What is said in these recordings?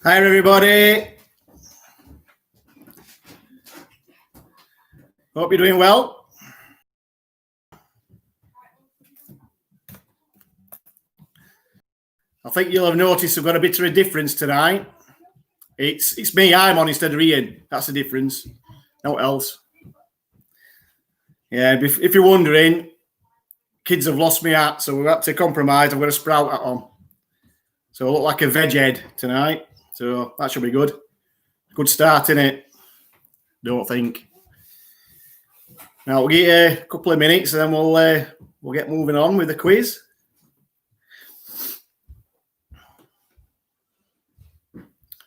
Hi, everybody. Hope you're doing well. I think you'll have noticed we've got a bit of a difference tonight. It's me, I'm on instead of Ian. That's the difference. No else. Yeah, if you're wondering, kids have lost me hat, so we've had to compromise. I've got a sprout hat on. So I look like a veg head tonight. So that should be good. Good start, innit? Don't think. Now we'll get a couple of minutes and then we'll get moving on with the quiz.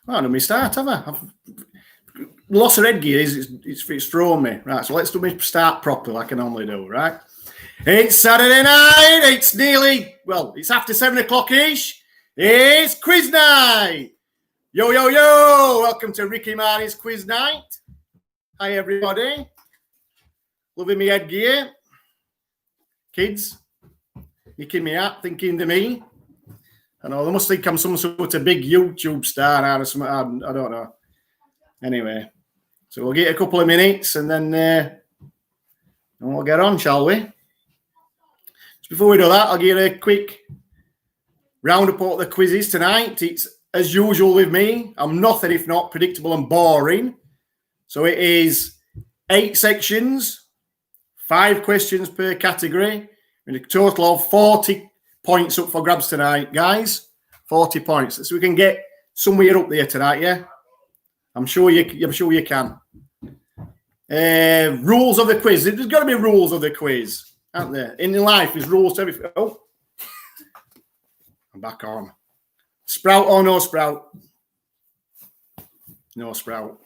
Well, let me start, have I? Loss of headgear it's thrown me. Right, so let's do me start properly like I normally do, right? It's Saturday night. It's after 7 o'clock-ish. It's quiz night. Yo, yo, yo. Welcome to Ricky Martin's quiz night. Hi, everybody. Loving me headgear. Kids, nicking me up, thinking to me. I know, they must think I'm some sort of big YouTube star or something. I don't know. Anyway, so we'll get a couple of minutes and then we'll get on, shall we? So before we do that, I'll give a quick roundup of the quizzes tonight. It's as usual with me. I'm nothing if not predictable and boring. So it is 8 sections, 5 questions per category, and a total of 40 points up for grabs tonight, guys. 40 points. So we can get somewhere up there tonight, yeah? I'm sure you can. Rules of the quiz. There's got to be rules of the quiz, aren't there? In life, there's rules to everything. Oh, I'm back on. Sprout or no sprout? No sprout.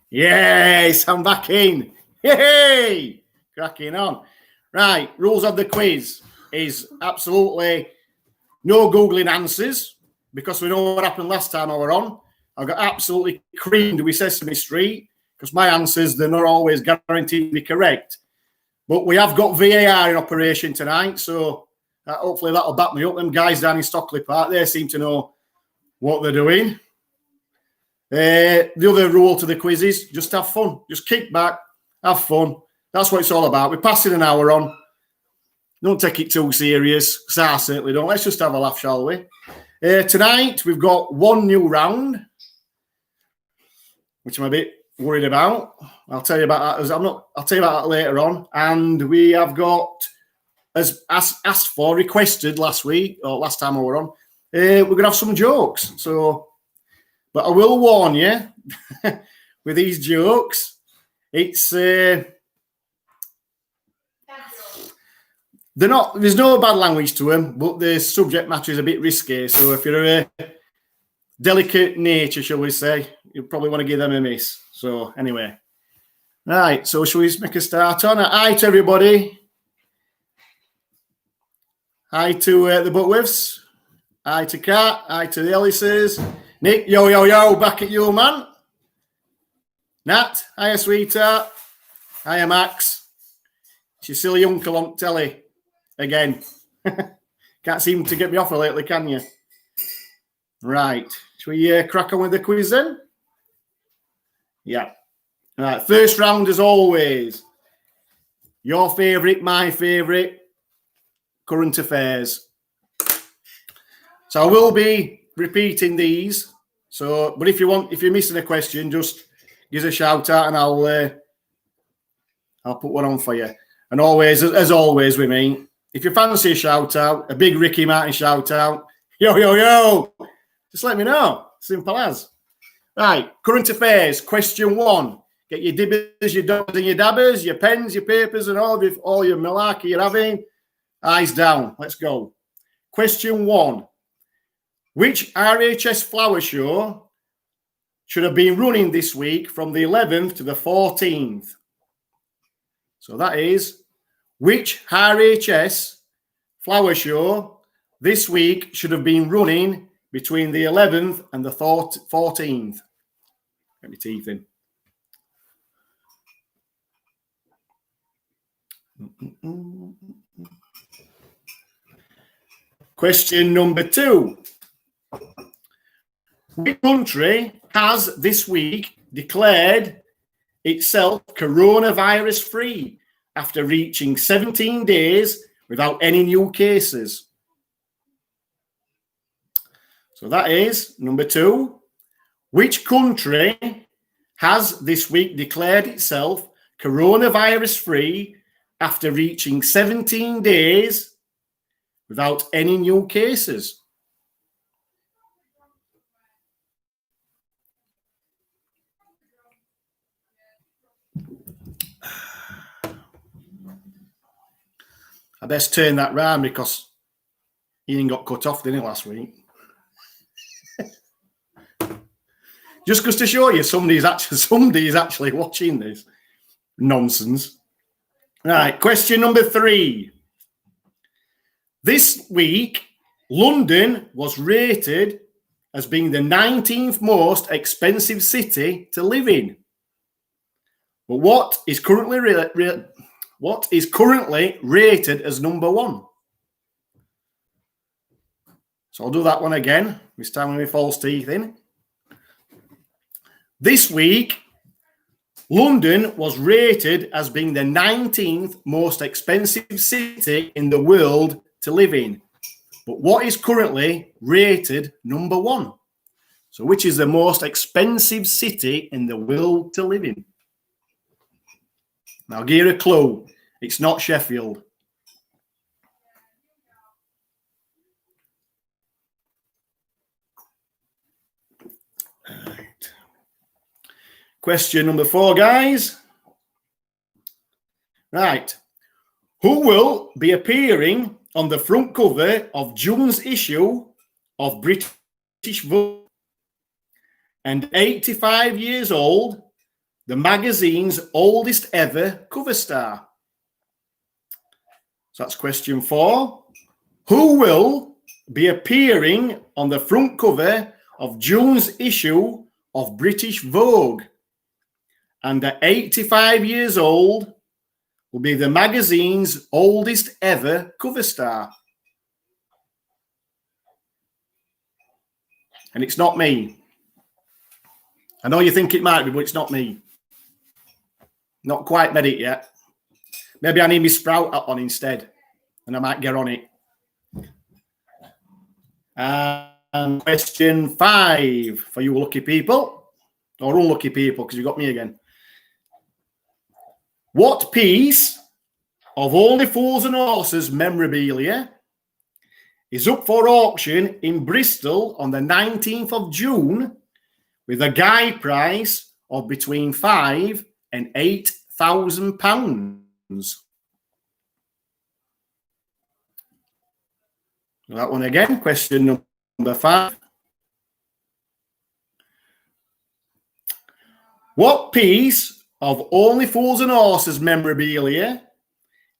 Yes, I'm back in. Hey, cracking on. Right, rules of the quiz is absolutely no Googling answers because we know what happened last time I were on. I got absolutely creamed with Sesame Street because my answers, they're not always guaranteed to be correct. But we have got VAR in operation tonight, so hopefully that'll back me up. Them guys down in Stockley Park, they seem to know what they're doing. The other rule to the quiz is just have fun. Just kick back, have fun. That's what it's all about. We're passing an hour on. Don't take it too serious, because I certainly don't. Let's just have a laugh, shall we? Tonight, we've got one new round, which I'm a bit worried about. I'll tell you about that. I'll tell you about that later on. And we have got, as asked for, requested last week or last time I were on, we're going to have some jokes. So, but I will warn you with these jokes, it's there's no bad language to them, but the subject matter is a bit risky. So if you're a delicate nature, shall we say, you probably want to give them a miss. So anyway, right. So shall we make a start on it? Hi to everybody. Hi to the Butwiths. Hi to Kat. Hi to the Ellises. Nick, yo, yo, yo, back at you, man. Nat, hiya, sweetheart. Hiya, Max. It's your silly uncle on telly again. Can't seem to get me off her lately, can you? Right. Shall we crack on with the quiz then? Yeah. All right. First round, as always. Your favourite, my favourite, current affairs. So I will be repeating these. So, but if you're missing a question, just give us a shout out and I'll put one on for you. And always, as always with me, if you fancy a shout out, a big Ricky Martin shout out, yo, yo, yo, just let me know. Simple as. Right, current affairs, question 1. Get your dibbers, your dobbers and your dabbers, your pens, your papers and all your malarkey you're having. Eyes down, let's go. Question 1. Which RHS Flower Show should have been running this week from the 11th to the 14th? So that is, which RHS Flower Show this week should have been running between the 11th and the 14th? Get my teeth in. Question number 2. Which country has this week declared itself coronavirus free after reaching 17 days without any new cases? So that is number 2. Which country has this week declared itself coronavirus free after reaching 17 days without any new cases? I best turn that round because Ian got cut off, didn't he, last week? Just goes to show you somebody's actually watching this nonsense. Right, question number 3. This week, London was rated as being the 19th most expensive city to live in. But what is currently rated as number 1? So I'll do that one again, this time with my false teeth in. This week, London was rated as being the 19th most expensive city in the world to live in. But what is currently rated number 1? So which is the most expensive city in the world to live in? Now, I'll give you a clue. It's not Sheffield. Question number 4, guys. Right. Who will be appearing on the front cover of June's issue of British Vogue? And 85 years old, the magazine's oldest ever cover star. So that's question 4. Who will be appearing on the front cover of June's issue of British Vogue? And at 85 years old, will be the magazine's oldest ever cover star. And it's not me. I know you think it might be, but it's not me. Not quite made it yet. Maybe I need my Sprout on instead, and I might get on it. And question 5 for you lucky people, or unlucky people, because you got me again. What piece of Only Fools and Horses memorabilia is up for auction in Bristol on the 19th of June with a guide price of between £5,000 and £8,000? That one again, question number 5. What piece of Only Fools and Horses memorabilia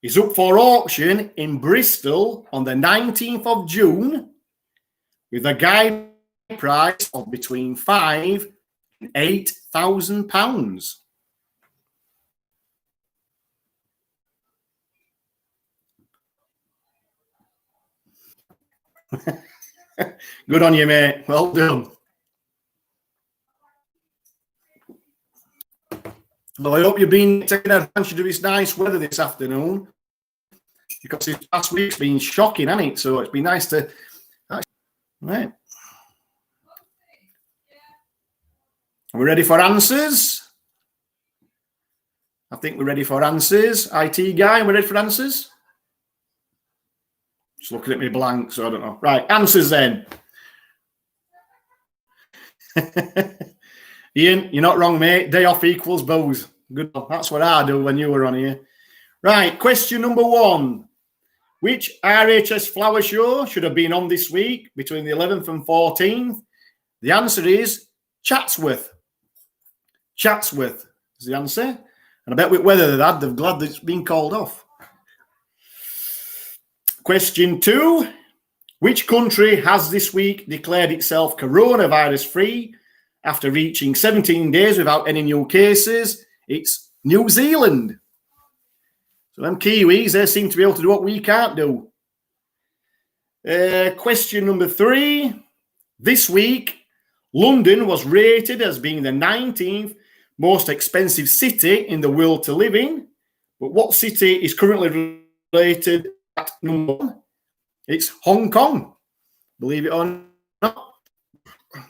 is up for auction in Bristol on the 19th of June with a guide price of between £5,000 and £8,000? Good on you, mate. Well done. Well, I hope you've been taking advantage of this nice weather this afternoon, because this past week's been shocking, hasn't it? So it's been nice to... Right. Are we ready for answers? I think we're ready for answers. IT guy, are we ready for answers? Just looking at me blank, so I don't know. Right, answers then. Ian, you're not wrong, mate. Day off equals booze. Good. That's what I do when you were on here. Right, question number 1. Which RHS Flower Show should have been on this week between the 11th and 14th? The answer is Chatsworth. Chatsworth is the answer. And I bet with weather they're glad that it's been called off. Question 2. Which country has this week declared itself coronavirus free after reaching 17 days without any new cases? It's New Zealand. So them Kiwis, they seem to be able to do what we can't do. Question number 3. This week, London was rated as being the 19th most expensive city in the world to live in. But what city is currently rated at number 1? It's Hong Kong. Believe it or not.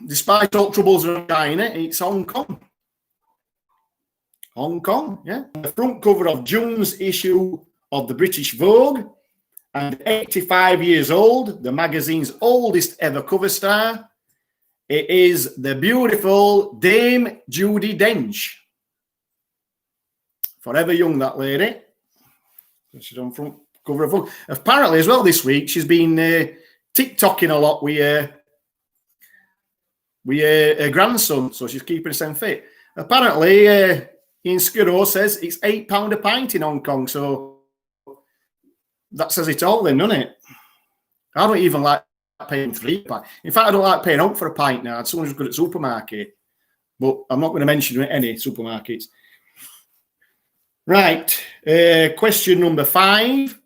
Despite all troubles in China, it's Hong Kong. Hong Kong, yeah. The front cover of June's issue of the British Vogue, and 85 years old, the magazine's oldest ever cover star. It is the beautiful Dame Judi Dench. Forever young, that lady. She's on front cover of Vogue. Apparently, as well, this week, she's been TikToking a lot with her grandson, so she's keeping herself fit. Apparently, Ian Skidrow says it's £8 a pint in Hong Kong, so that says it all then, doesn't it? I don't even like paying £3. In fact, I don't like paying out for a pint now. Someone who's good at supermarket. But I'm not going to mention any supermarkets. Right. Question number 5.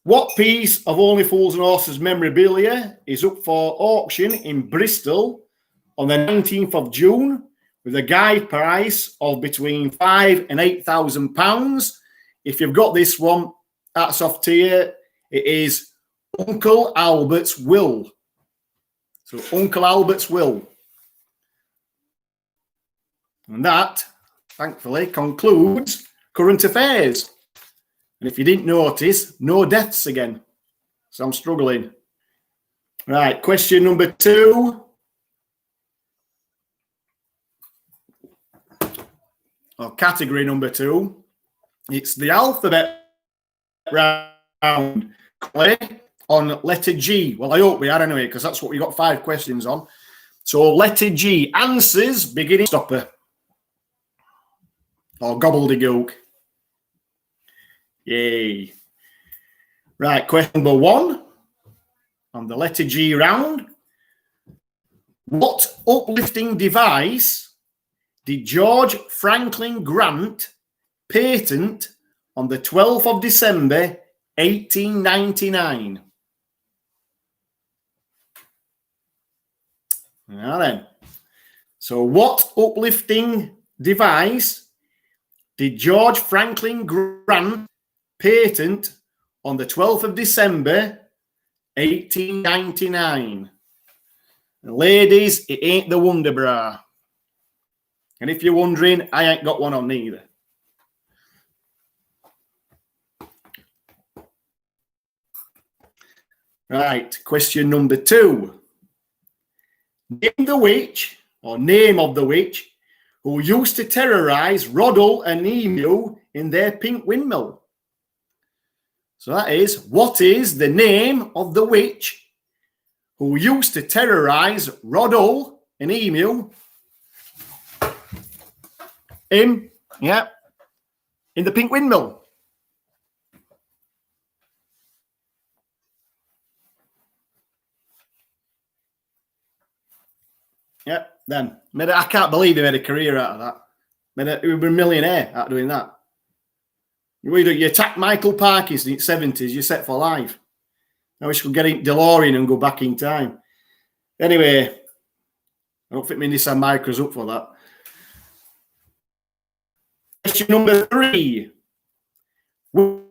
What piece of Only Fools and Horses memorabilia is up for auction in Bristol on the 19th of June with a guide price of between £5,000 and £8,000? If you've got this one, that's off to you. It is Uncle Albert's will. So Uncle Albert's will. And that, thankfully, concludes current affairs. And if you didn't notice, no deaths again. So I'm struggling. Right, question number 2. Or category number 2. It's the alphabet round. On letter G. Well, I hope we are anyway, because that's what we got 5 questions on. So letter G. Answers beginning stopper. Or gobbledygook. Yay. Right, question number 1. On the letter G round. What uplifting device did George Franklin Grant patent on the 12th of December, 1899? Now then. So what uplifting device did George Franklin Grant patent on the 12th of December, 1899? And ladies, it ain't the Wonder Bra. And if you're wondering, I ain't got one on neither. Right, question number 2. Name the witch, or name of the witch, who used to terrorize Roddle and Emu in their pink windmill. So that is, what is the name of the witch who used to terrorize Roddle and Emu in the pink windmill? Yeah, then. I can't believe they made a career out of that. He would be a millionaire out of doing that. You attack Michael Parkinson in the 70s, you're set for life. I wish we could get in DeLorean and go back in time. Anyway, I don't think my Nissan Micra's up for that. Question number 3.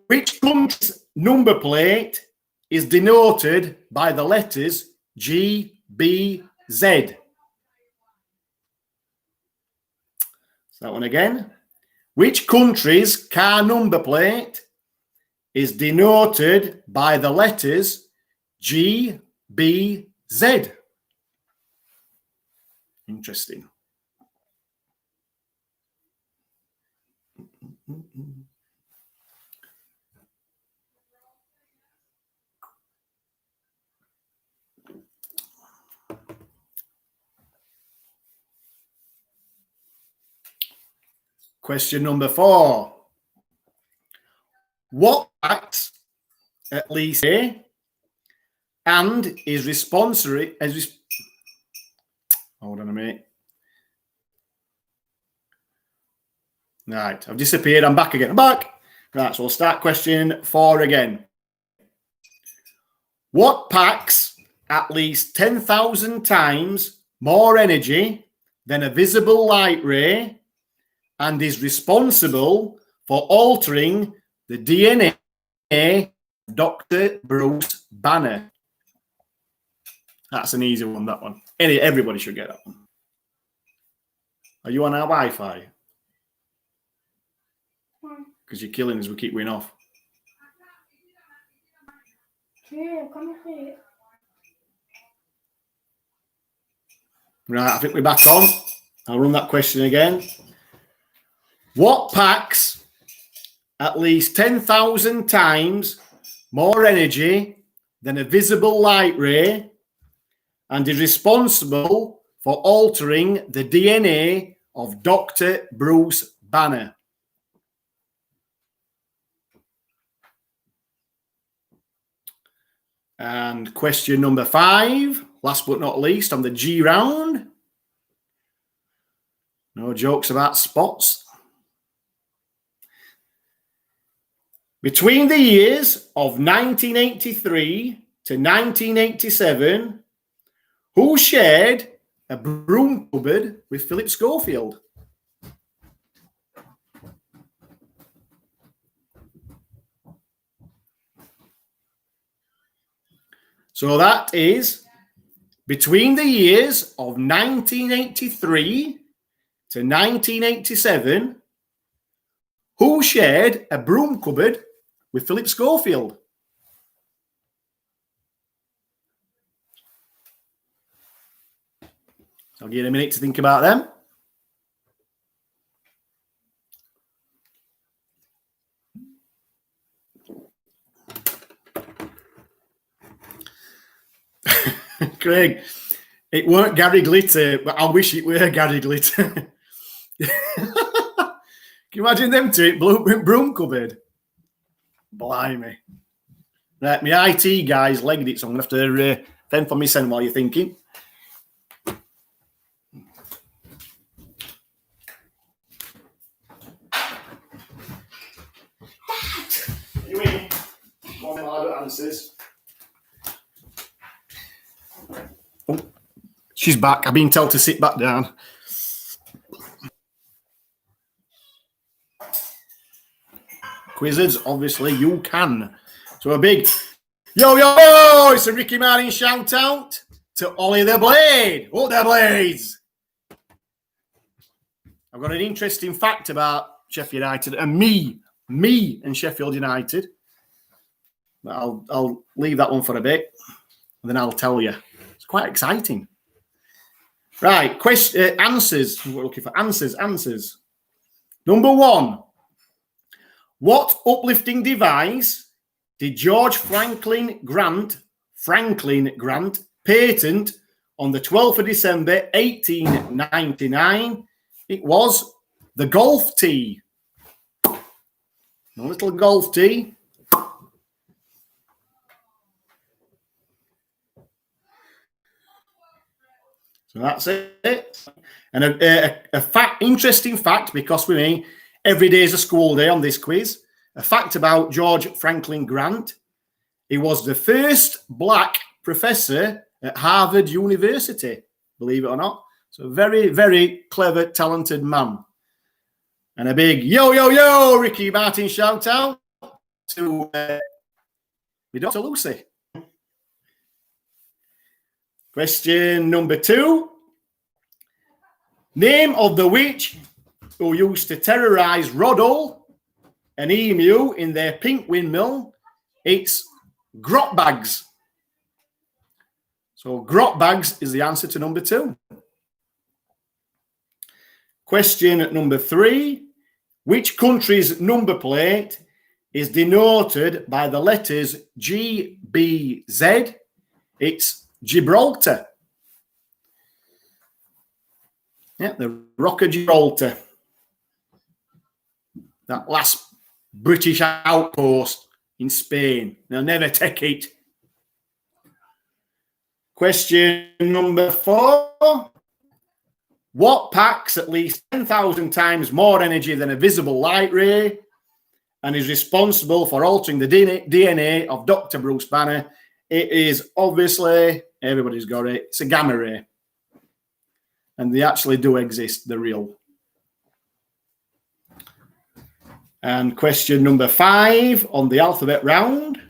Which country's number plate is denoted by the letters G, B, Z? That one again. Which country's car number plate is denoted by the letters G, B, Z? Interesting. Question number 4. What acts at least A and is responsory as hold on a minute. Right, I've disappeared. I'm back again. I'm back. Right, so we'll start question 4 again. What packs at least 10,000 times more energy than a visible light ray and is responsible for altering the DNA of Dr. Bruce Banner? That's an easy one, that one. Everybody should get that one. Are you on our Wi-Fi? Because you're killing us, we keep winning off. Right, I think we're back on. I'll run that question again. What packs at least 10,000 times more energy than a visible light ray and is responsible for altering the DNA of Dr. Bruce Banner? And question number 5, last but not least, on the G round. No jokes about spots. Between the years of 1983 to 1987, who shared a broom cupboard with Philip Schofield? So that is between the years of 1983 to 1987, who shared a broom cupboard with Philip Schofield? I'll give you a minute to think about them. Craig, it weren't Gary Glitter, but I wish it were Gary Glitter. Can you imagine them two? Broom cupboard. Blimey. Right, my IT guys legged it, so I'm going to have to fend for me send while you're thinking. You in? One of my answers. Oh, she's back. I've been told to sit back down. Quizzes, obviously you can. So a big yo, it's a Ricky Martin shout out to Ollie the Blade. Oh, the Blades. I've got an interesting fact about Sheffield United and me and Sheffield United. But I'll leave that one for a bit and then I'll tell you. It's quite exciting. Right, answers. We're looking for answers. Number 1. What uplifting device did George Franklin Grant patent on the 12th of December 1899? It was the golf tee. A little golf tee. So that's it. And a interesting fact, because with me, every day is a school day on this quiz. A fact about George Franklin Grant. He was the first black professor at Harvard University, believe it or not. So very, very clever, talented man. And a big yo, Ricky Martin shout out to my daughter Lucy. Question number 2. Name of the witch who used to terrorize Roddle, an emu, in their pink windmill. It's Grotbags. So Grotbags is the answer to number 2. Question number 3. Which country's number plate is denoted by the letters GBZ? It's Gibraltar. Yeah, the Rock of Gibraltar. That last British outpost in Spain. They'll never take it. Question number 4. What packs at least 10,000 times more energy than a visible light ray and is responsible for altering the DNA of Dr. Bruce Banner? It is obviously, everybody's got it, it's a gamma ray. and they actually do exist. They're real. And question number 5 on the alphabet round.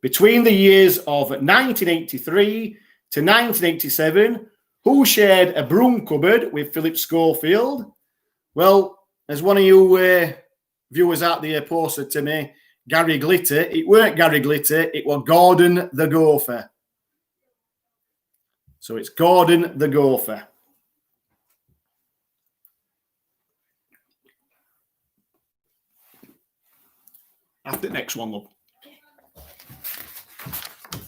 Between the years of 1983 to 1987, who shared a broom cupboard with Philip Schofield? Well, as one of you viewers out there posted to me, Gary Glitter. It weren't Gary Glitter, it was Gordon the Gopher. So it's Gordon the Gopher. After the next one, look.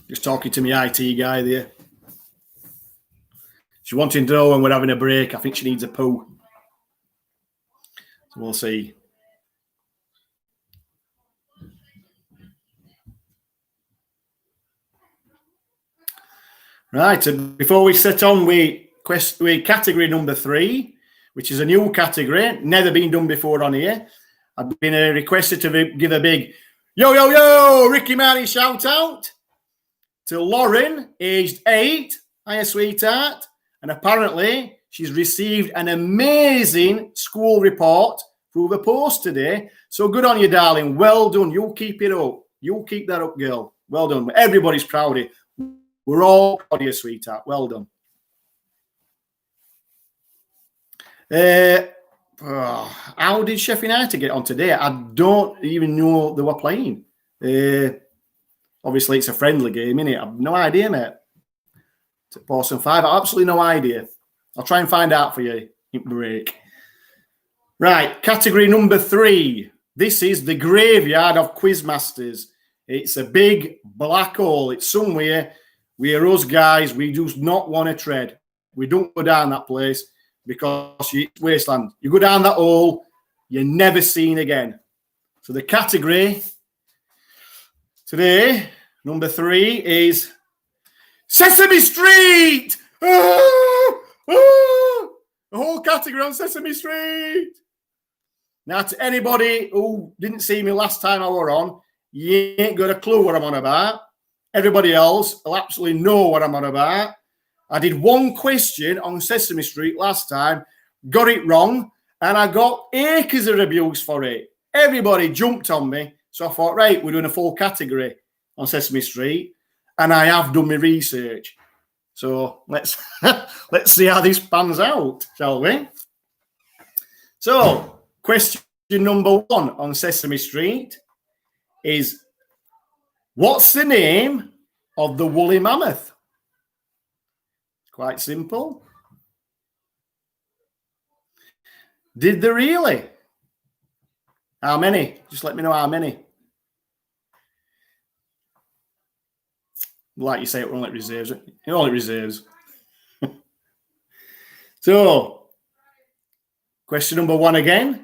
Just talking to my IT guy there. She's wanting to know when we're having a break. I think she needs a poo. So we'll see. Right, and before we set on, we category number 3, which is a new category, never been done before on here. I've been requested to give a big yo, Ricky Martin shout out to Lauren, aged 8. Hiya, sweetheart. And apparently she's received an amazing school report through the post today. So good on you, darling. Well done. You keep it up. You keep that up, girl. Well done. Everybody's proud of you. We're all proud of you, sweetheart. Well done. How did Sheffield United get on today? I don't even know they were playing. Obviously, it's a friendly game, innit? I've no idea, mate. To Pawson 5, I've absolutely no idea. I'll try and find out for you in break. Right, category number 3. This is the graveyard of Quizmasters. It's a big black hole. It's somewhere where us guys, we do not want to tread. We don't go down that place because it's wasteland. You go down that hole, you're never seen again. So the category today, number 3, is Sesame Street! The whole category on Sesame Street. Now, to anybody who didn't see me last time I were on, you ain't got a clue what I'm on about. Everybody else will absolutely know what I'm on about. I did one question on Sesame Street last time, got it wrong, and I got acres of abuse for it. Everybody jumped on me. So I thought, right, we're doing a full category on Sesame Street. And I have done my research. So let's see how this pans out, shall we? So question number 1 on Sesame Street is, what's the name of the woolly mammoth? Quite simple. Did they really? How many? Just let me know how many. Like you say, it only reserves. It only reserves. So, question number 1 again.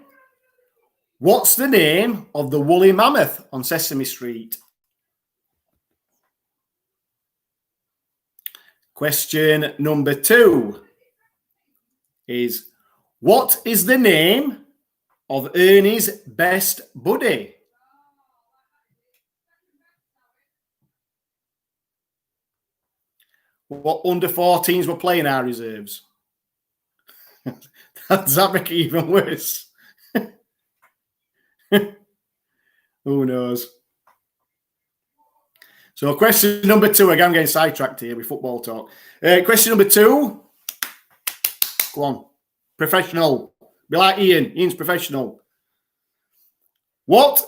What's the name of the woolly mammoth on Sesame Street? Question number 2 is, what is the name of Ernie's best buddy? What under 14s were playing our reserves? Does that make it even worse? Who knows? So question number 2, again, I'm getting sidetracked here with football talk. Question number 2. Go on. Professional. Be like Ian. Ian's professional. What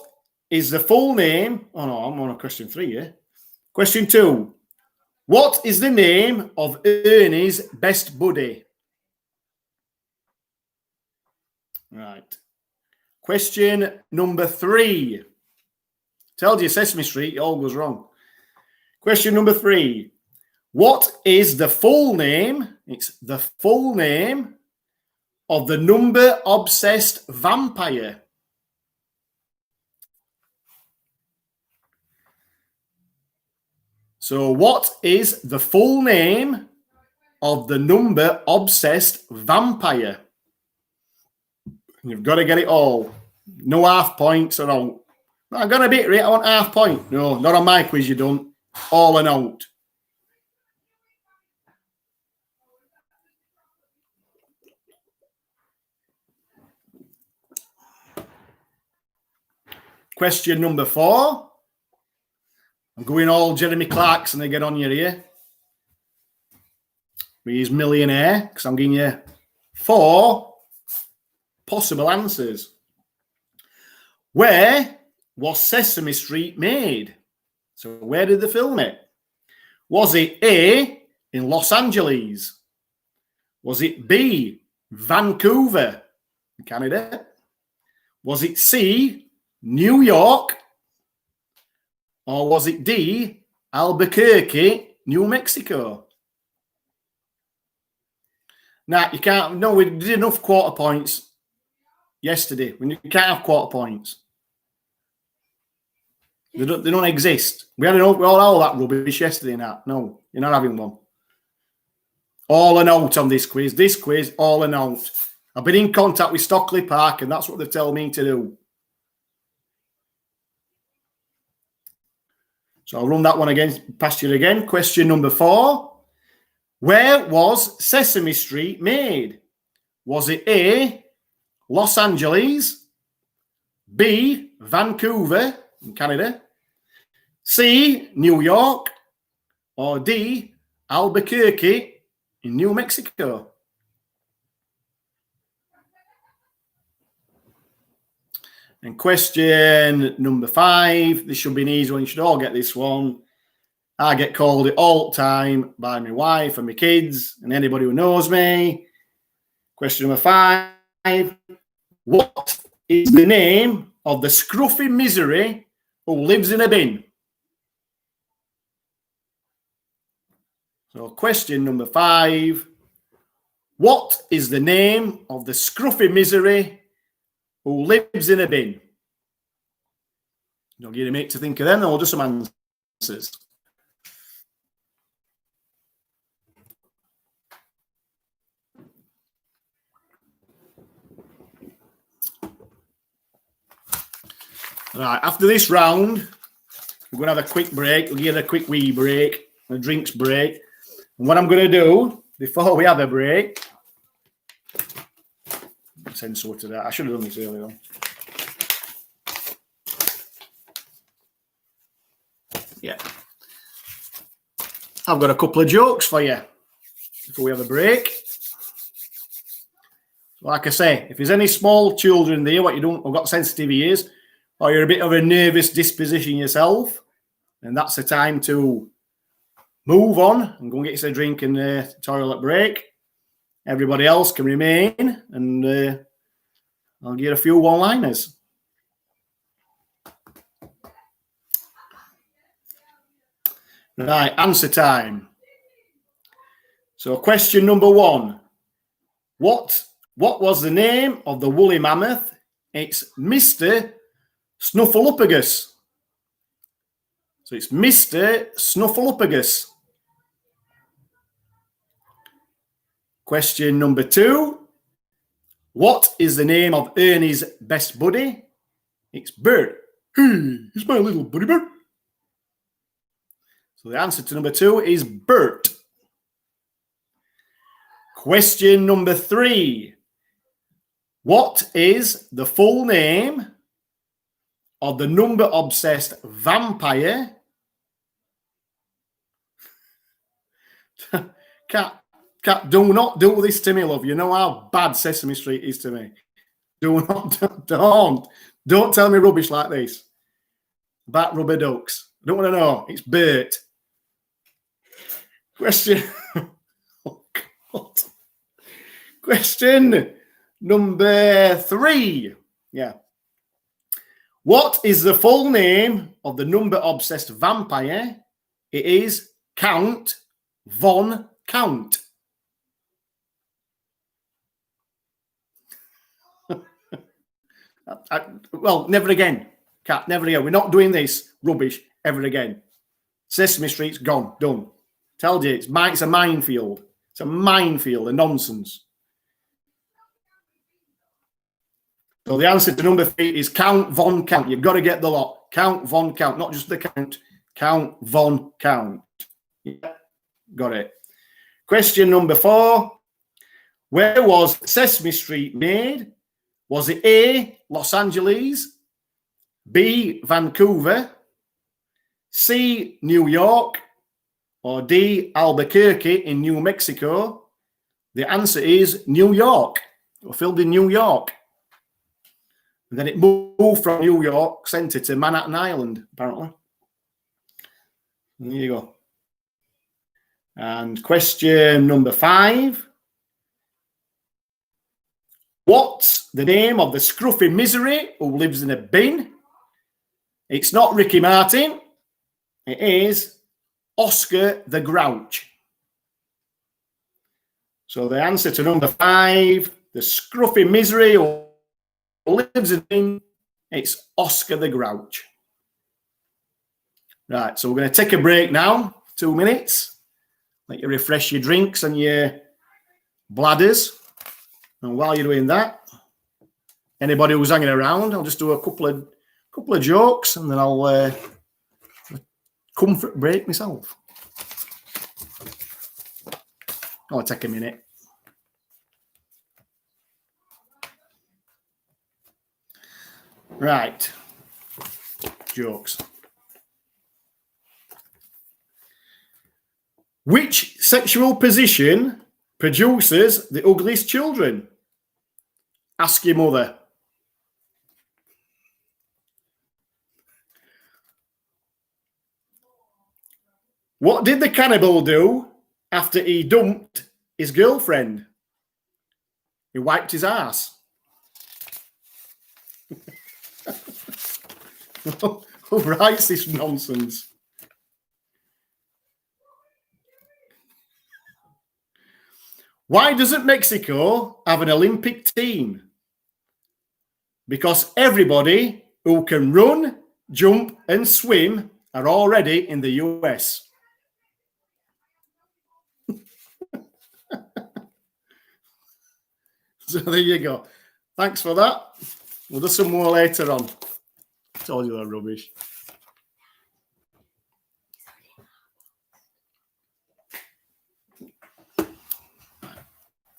is the full name? Oh no, I'm on a question 3 here. Question 2. What is the name of Ernie's best buddy? Right. Question number 3. Told you Sesame Street, it all goes wrong. Question number 3. What is the full name? It's the full name of the number-obsessed vampire. So what is the full name of the number-obsessed vampire? You've got to get it all. No half points or all. I'm going to beat it. I want half point. No, not on my quiz, you don't. All and out. Question number 4. I'm going all Jeremy Clarkson again on your ear. He's millionaire because I'm giving you 4 possible answers. Where was Sesame Street made? So where did they film it? Was it A, in Los Angeles? Was it B, Vancouver, Canada? Was it C, New York? Or was it D, Albuquerque, New Mexico? Now, you can't, no, we did enough quarter points yesterday. You can't have quarter points. They don't exist. We had all that rubbish yesterday, Nat. No, you're not having one. All a note on this quiz. This quiz, all a note. I've been in contact with Stockley Park, and that's what they tell me to do. So I'll run that one again, past you again. Question number 4. Where was Sesame Street made? Was it A, Los Angeles, B, Vancouver in Canada, C, New York, or D, Albuquerque in New Mexico? And question number 5. This should be an easy one. You should all get this one. I get called it all the time by my wife and my kids and anybody who knows me. Question number 5. What is the name of the scruffy misery who lives in a bin? So question number 5. What is the name of the scruffy misery who lives in a bin? I'll give you a minute to think of them, then we'll do some answers. Right, after this round, we're going to have a quick break. We'll give it a quick wee break, a drinks break. And what I'm going to do, before we have a break, send sort of that. I should have done this earlier on. Yeah. I've got a couple of jokes for you before we have a break. Like I say, if there's any small children there, what you don't have got sensitive ears, or you're a bit of a nervous disposition yourself, and that's the time to move on and go and get yourself a drink in the toilet break. Everybody else can remain, and I'll get a few one-liners. Right, answer time. So question number 1. What was the name of the woolly mammoth? It's Mr. Snuffleupagus. So it's Mr. Snuffleupagus. Question number 2. What is the name of Ernie's best buddy? It's Bert. Hey, he's my little buddy Bert. So the answer to number 2 is Bert. Question number 3. What is the full name of the number-obsessed vampire? Cat, do not do this to me, love. You know how bad Sesame Street is to me. Don't tell me rubbish like this. Bat rubber ducks. I don't want to know. It's Bert. Question. Oh, God. Question number 3. Yeah. What is the full name of the number-obsessed vampire? It is Count Von Count. Well, never again, Cat. Never again. We're not doing this rubbish ever again. Sesame Street's gone. Done. Told you, it's a minefield. It's a minefield of nonsense. So the answer to number 3 is Count Von Count. You've got to get the lot. Count Von Count, not just the count. Count Von Count. Yeah, got it. Question number 4. Where was Sesame Street made? Was it A, Los Angeles, B, Vancouver, C, New York, or D, Albuquerque in New Mexico? The answer is New York. It was filmed in New York. And then it moved from New York Center to Manhattan Island, apparently. There you go. And question number 5. What's the name of the scruffy misery who lives in a bin? It's not Ricky Martin. It is Oscar the Grouch. So the answer to number 5, the scruffy misery who lives in a bin, it's Oscar the Grouch. Right, so we're going to take a break now, 2 minutes. Let you refresh your drinks and your bladders. And while you're doing that, anybody who's hanging around, I'll just do a couple of jokes, and then I'll comfort break myself. I'll take a minute. Right. Jokes. Which sexual position produces the ugliest children? Ask your mother. What did the cannibal do after he dumped his girlfriend? He wiped his ass. Who writes this nonsense? Why doesn't Mexico have an Olympic team? Because everybody who can run, jump, and swim are already in the US. So there you go. Thanks for that. We'll do some more later on. Told you that rubbish.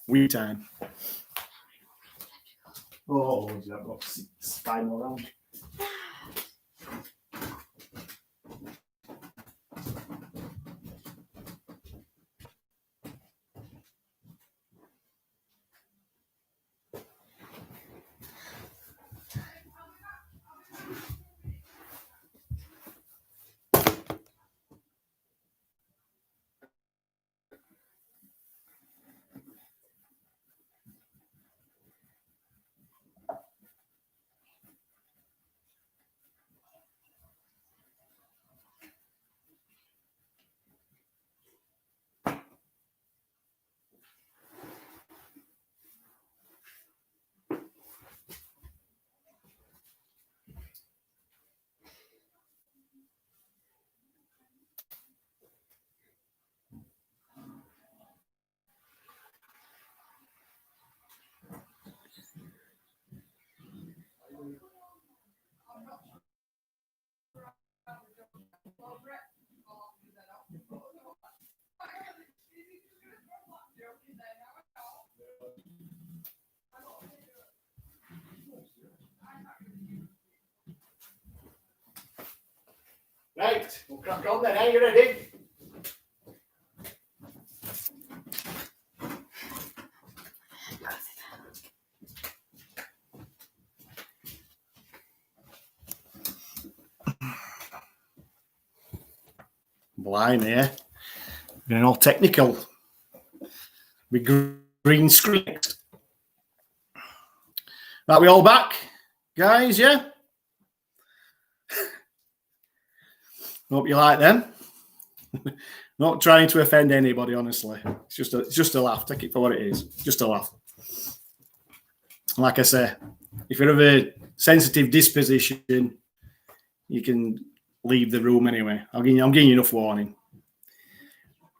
We time. Oh, I've got 5 more rounds. Right, we'll crack on then. Are you ready? Blimey, eh? Getting all technical. With green screen. Right, we all back, guys, yeah? Hope you like them. Not trying to offend anybody, honestly. It's just a laugh. Take it for what it is. Just a laugh. Like I say, if you're of a sensitive disposition, you can leave the room anyway. I'm giving you enough warning.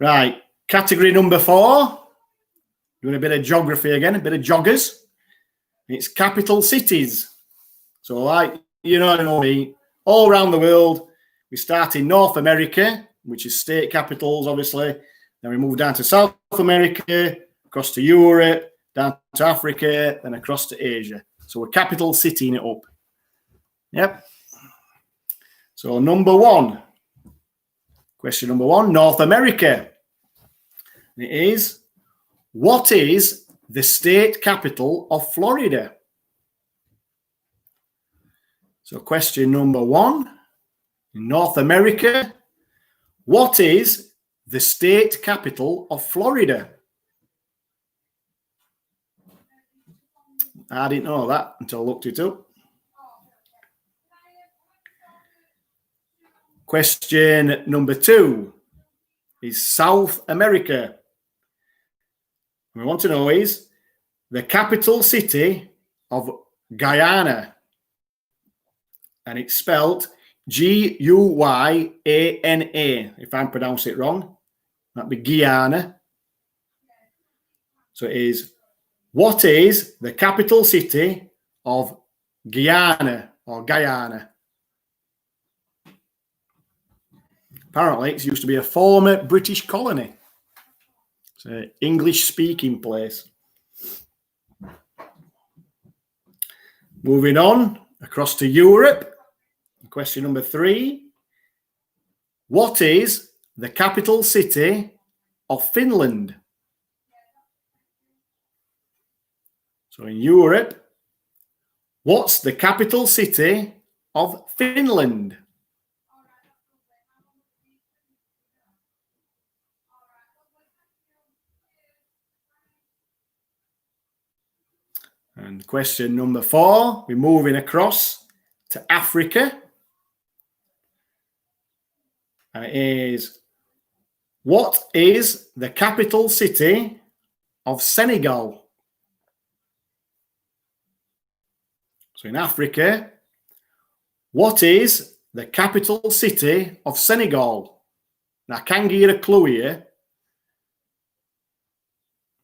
Right, category number 4. Doing a bit of geography again, a bit of joggers. It's capital cities. So, like, you know me, all around the world. We start in North America, which is state capitals, obviously. Then we move down to South America, across to Europe, down to Africa, then across to Asia. So we're capital citying it up. Yep. So number one, question number one, North America. It is, what is the state capital of Florida? So question number one, in North America, what is the state capital of Florida? I didn't know that until I looked it up. Question number two is South America. We want to know is the capital city of Guyana. And it's spelled Guyana, if I'm pronouncing it wrong. That'd be Guyana. So it is, what is the capital city of Guyana or Guyana? Apparently, it used to be a former British colony. It's an English-speaking place. Moving on across to Europe. Question number three. What is the capital city of Finland? So in Europe, what's the capital city of Finland? And question number four, we're moving across to Africa. And it is, what is the capital city of Senegal? So in Africa, what is the capital city of Senegal? Now, I can give you a clue here.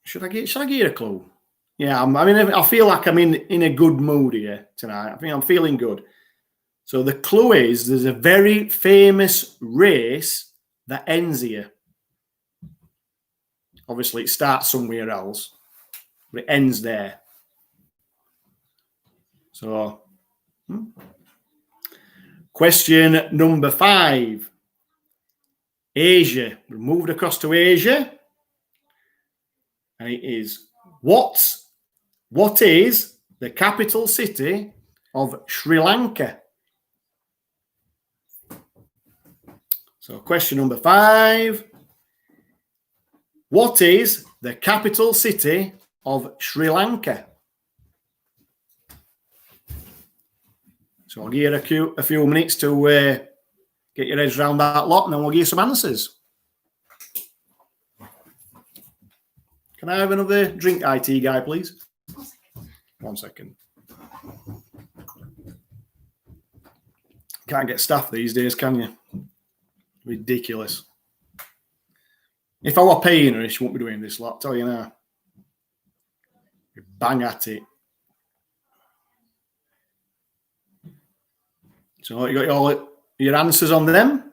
Should I give you a clue? Yeah, I feel like I'm in a good mood here tonight. I think I'm feeling good. So the clue is there's a very famous race that ends here. Obviously, it starts somewhere else, but it ends there. So, question number five. Asia. We moved across to Asia. And it is, what is the capital city of Sri Lanka? So question number five. What is the capital city of Sri Lanka? So I'll give you a few minutes to get your heads around that lot, and then we'll give you some answers. Can I have another drink, IT guy, please? 1 second. Can't get staff these days, can you? Ridiculous. If I were paying her, she wouldn't be doing this lot, I'll tell you now. Bang at it. So you got all your answers on them?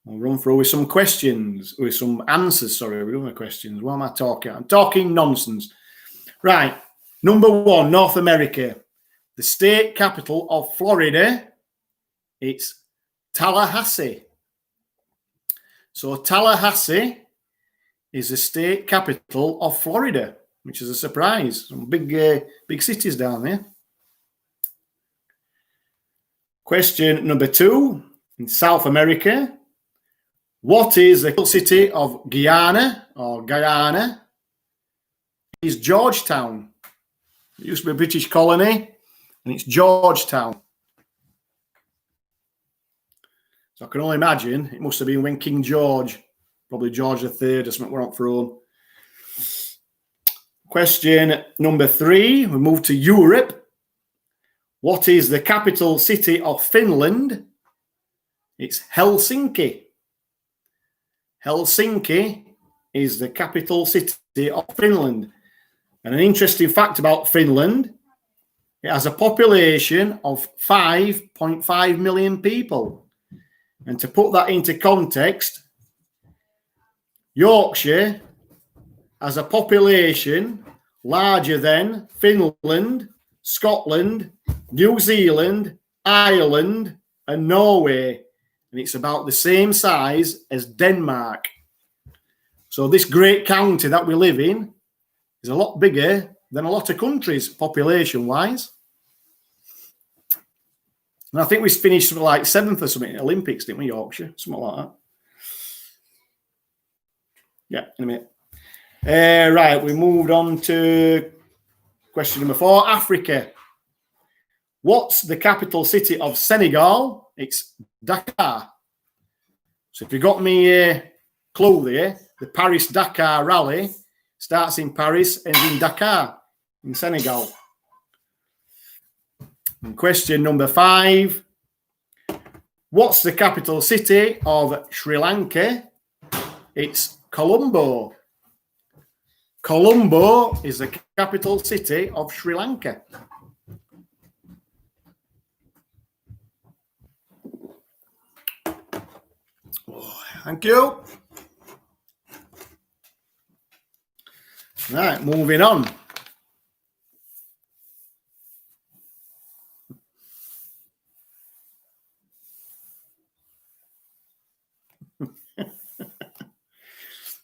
I'll run through with some questions, with some answers. Sorry, we're doing the questions. What am I talking? I'm talking nonsense. Right. Number one, North America. The state capital of Florida, it's Tallahassee. So Tallahassee is the state capital of Florida, which is a surprise. Some big cities down there. Question number two, in South America. What is the capital city of Guyana or Guyana? It's Georgetown. It used to be a British colony, and it's Georgetown. So I can only imagine it must have been when King George, probably George III, or something, were on throne. Question number three, we move to Europe. What is the capital city of Finland? It's Helsinki. Helsinki is the capital city of Finland. And an interesting fact about Finland, it has a population of 5.5 million people. And to put that into context, Yorkshire has a population larger than Finland, Scotland, New Zealand, Ireland, and Norway, and it's about the same size as Denmark. So this great county that we live in is a lot bigger than a lot of countries population-wise. And I think we finished like 7th or something in Olympics, didn't we, Yorkshire? Something like that. Yeah, in a minute. Right, we moved on to question number 4, Africa. What's the capital city of Senegal? It's Dakar. So if you got me clue there, the Paris-Dakar rally starts in Paris, ends in Dakar, in Senegal. And question number 5. What's the capital city of Sri Lanka? It's Colombo. Colombo is the capital city of Sri Lanka. Thank you. Right, moving on.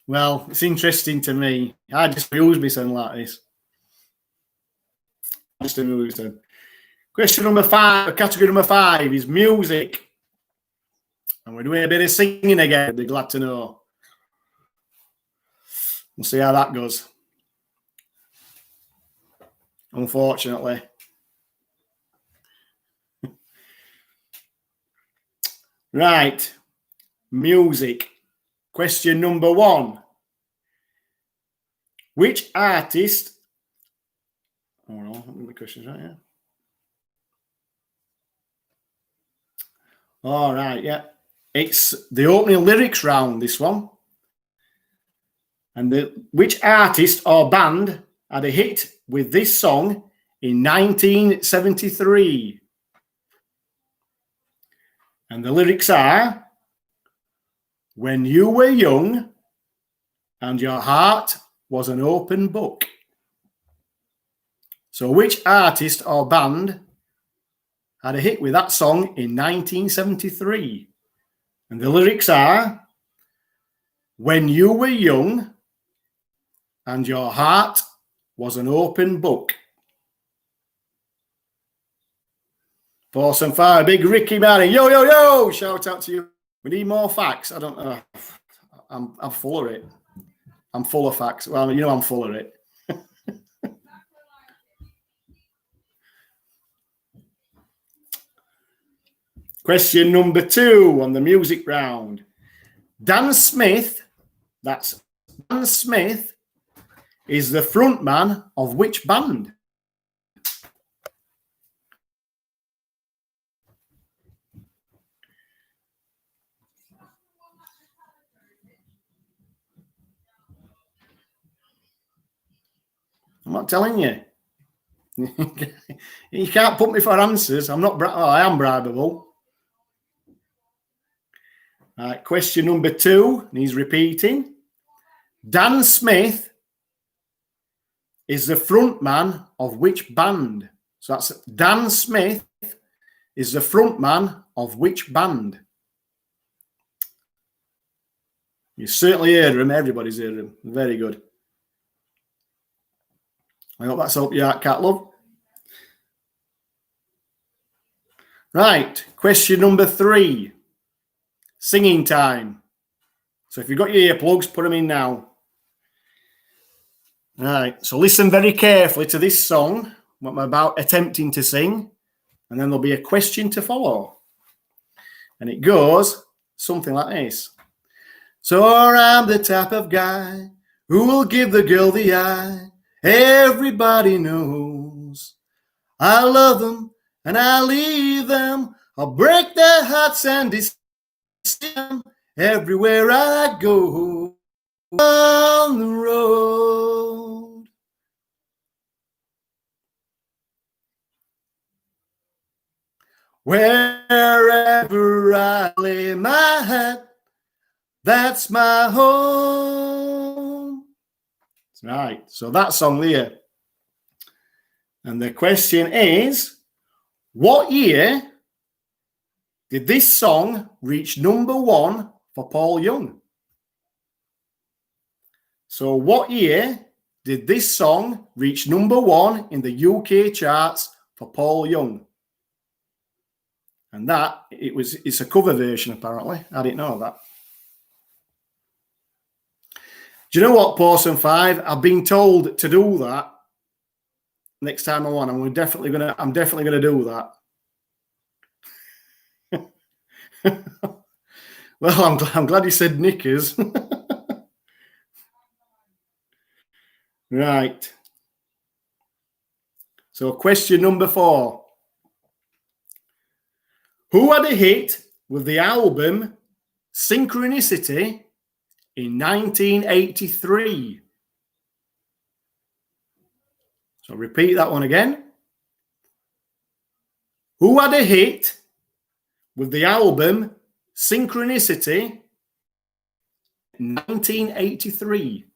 Well, it's interesting to me. I just amuse myself like this. Just amuse myself. Question number 5, category number 5 is music. And we're doing a bit of singing again. I'd be glad to know. We'll see how that goes. Unfortunately. Right. Music. Question number 1. Which artist... Oh no, the question's right here. All right, yeah. It's the opening lyrics round, this one. And which artist or band had a hit with this song in 1973? And the lyrics are, when you were young and your heart was an open book. So which artist or band had a hit with that song in 1973? And the lyrics are, when you were young and your heart was an open book. 4 and 5, big Ricky Martin. Yo, yo, yo. Shout out to you. We need more facts. I don't know. I'm full of it. I'm full of facts. Well, you know I'm full of it. Question number 2 on the music round. Dan Smith, that's Dan Smith, is the frontman of which band? I'm not telling you. You can't put me for answers. I am bribable. Right, question number 2, and he's repeating. Dan Smith is the frontman of which band? So that's Dan Smith is the frontman of which band? You certainly heard him. Everybody's heard him. Very good. I hope that's helped you out, Cat Love. Right, question number 3. Singing time. So if you've got your earplugs, put them in now. Right, so listen very carefully to this song, what I'm about attempting to sing, and then there'll be a question to follow. And it goes something like this. So I'm the type of guy who will give the girl the eye. Everybody knows I love them and I leave them. I'll break their hearts and deceive them everywhere I go on the road. Wherever I lay my hat, that's my home. Right, so that song there. And the question is, what year did this song reach number 1 for Paul Young? So what year did this song reach number 1 in the UK charts for Paul Young? And that, it's a cover version, apparently. I didn't know that. Do you know what, Pawson 5? I've been told to do that next time I'm on. I'm definitely gonna do that. Well, I'm glad you said knickers. Right. So question number 4. Who had a hit with the album Synchronicity in 1983? So repeat that one again. Who had a hit with the album Synchronicity in 1983?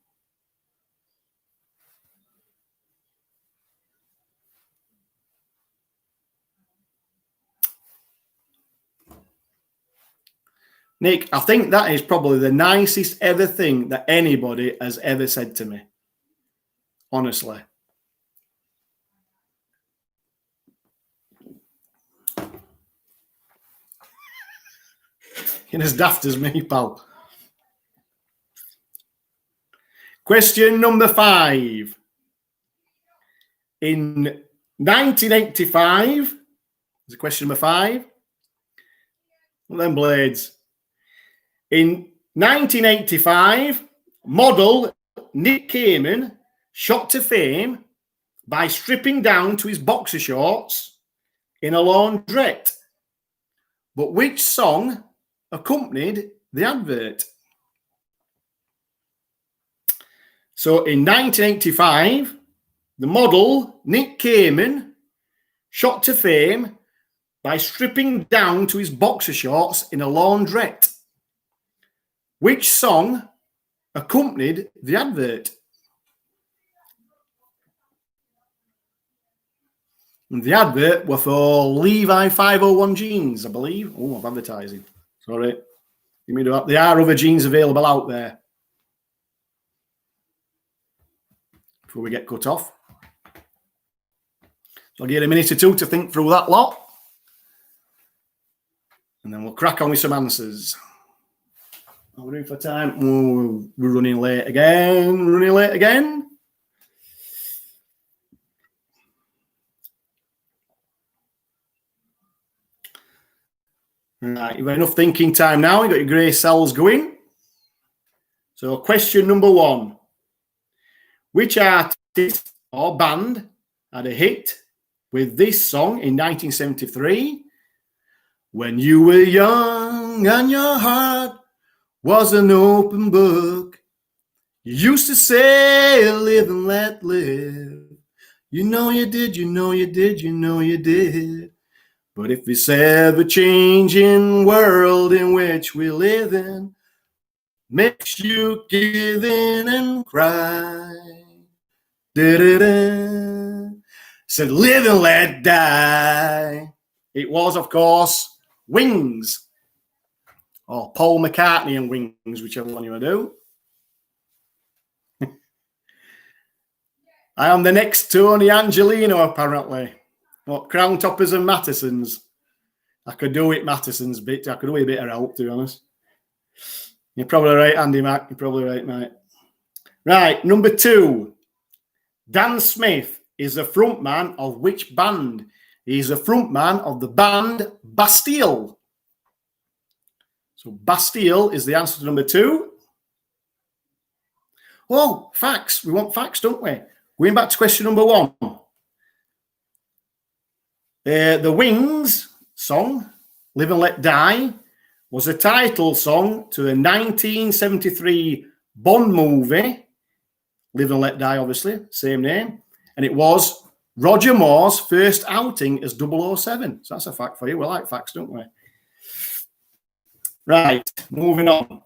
Nick, I think that is probably the nicest ever thing that anybody has ever said to me. Honestly. You're as daft as me, pal. Question number 5. In 1985, is question number 5. Well, then blades. In 1985, model Nick Kamen shot to fame by stripping down to his boxer shorts in a laundrette. But which song accompanied the advert? So in 1985, the model Nick Kamen shot to fame by stripping down to his boxer shorts in a laundrette. Which song accompanied the advert? And the advert were for Levi 501 jeans, I believe. Oh, I'm advertising. Sorry. You mean about there are other jeans available out there. Before we get cut off. So I'll give you a minute or two to think through that lot. And then we'll crack on with some answers. How are we doing for time? Oh, we're running late again. Right, you've got enough thinking time now. You've got your grey cells going. So question number 1. Which artist or band had a hit with this song in 1973? When you were young and your heart was an open book, you used to say, live and let live. You know you did, you know you did, you know you did. But if this ever-changing world in which we live in makes you give in and cry, da-da-da, said live and let die. It was, of course, Wings. Or Paul McCartney and Wings, whichever one you want to do. I am the next Tony Angelino, apparently. What, Crown Toppers and Mattisons? I could do it Mattison's bit. I could do a bit of help, to be honest. You're probably right, Andy Mac. You're probably right, mate. Right, number 2. Dan Smith is the frontman of which band? He's a frontman of the band Bastille. So Bastille is the answer to number 2. Oh, facts. We want facts, don't we? Going back to question number 1. The Wings song, Live and Let Die, was a title song to the 1973 Bond movie, Live and Let Die, obviously, same name. And it was Roger Moore's first outing as 007. So that's a fact for you. We like facts, don't we? Right, moving on.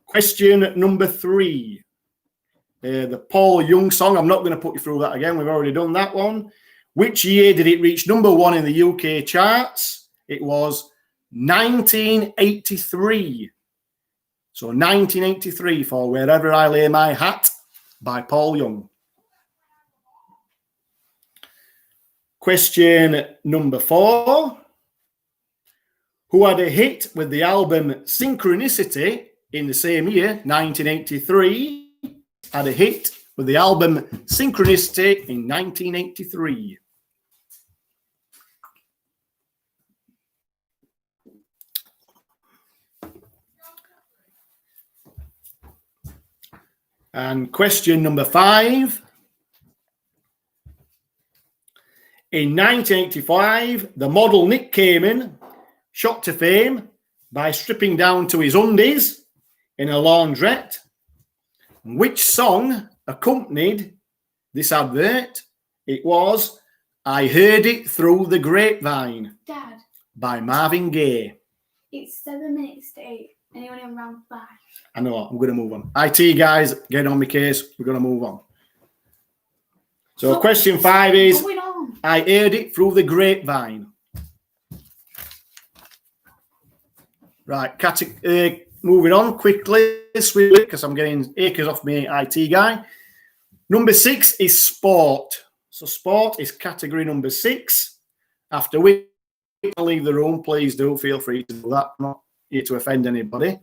Question number 3. The Paul Young song. I'm not going to put you through that again. We've already done that one. Which year did it reach number 1 in the UK charts? It was 1983. So 1983 for Wherever I Lay My Hat by Paul Young. Question number 4. Who had a hit with the album Synchronicity in the same year, 1983, had a hit with the album Synchronicity in 1983. And question number 5. In 1985, the model Nick Kamen shot to fame by stripping down to his undies in a laundrette. Which song accompanied this advert? It was I Heard It Through the Grapevine. Dad. By Marvin Gaye. It's 7 minutes to 8 and you're only on round 5. I know, I'm going to move on. IT guys, get on my case. We're going to move on. So question 5 is, I heard it through the grapevine. Right, moving on quickly, swiftly, because I'm getting acres off me IT guy. Number 6 is sport. So sport is category number 6. After which I leave the room, please do feel free to do that. I'm not here to offend anybody.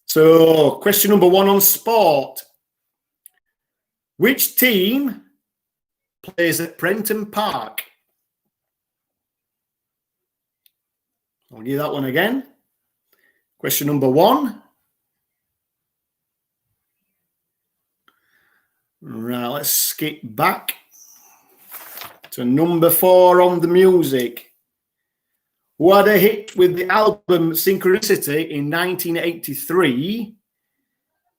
So question number 1 on sport. Which team plays at Prenton Park? I'll give that one again. Question number 1. Right, let's skip back to number 4 on the music. Who had a hit with the album Synchronicity in 1983?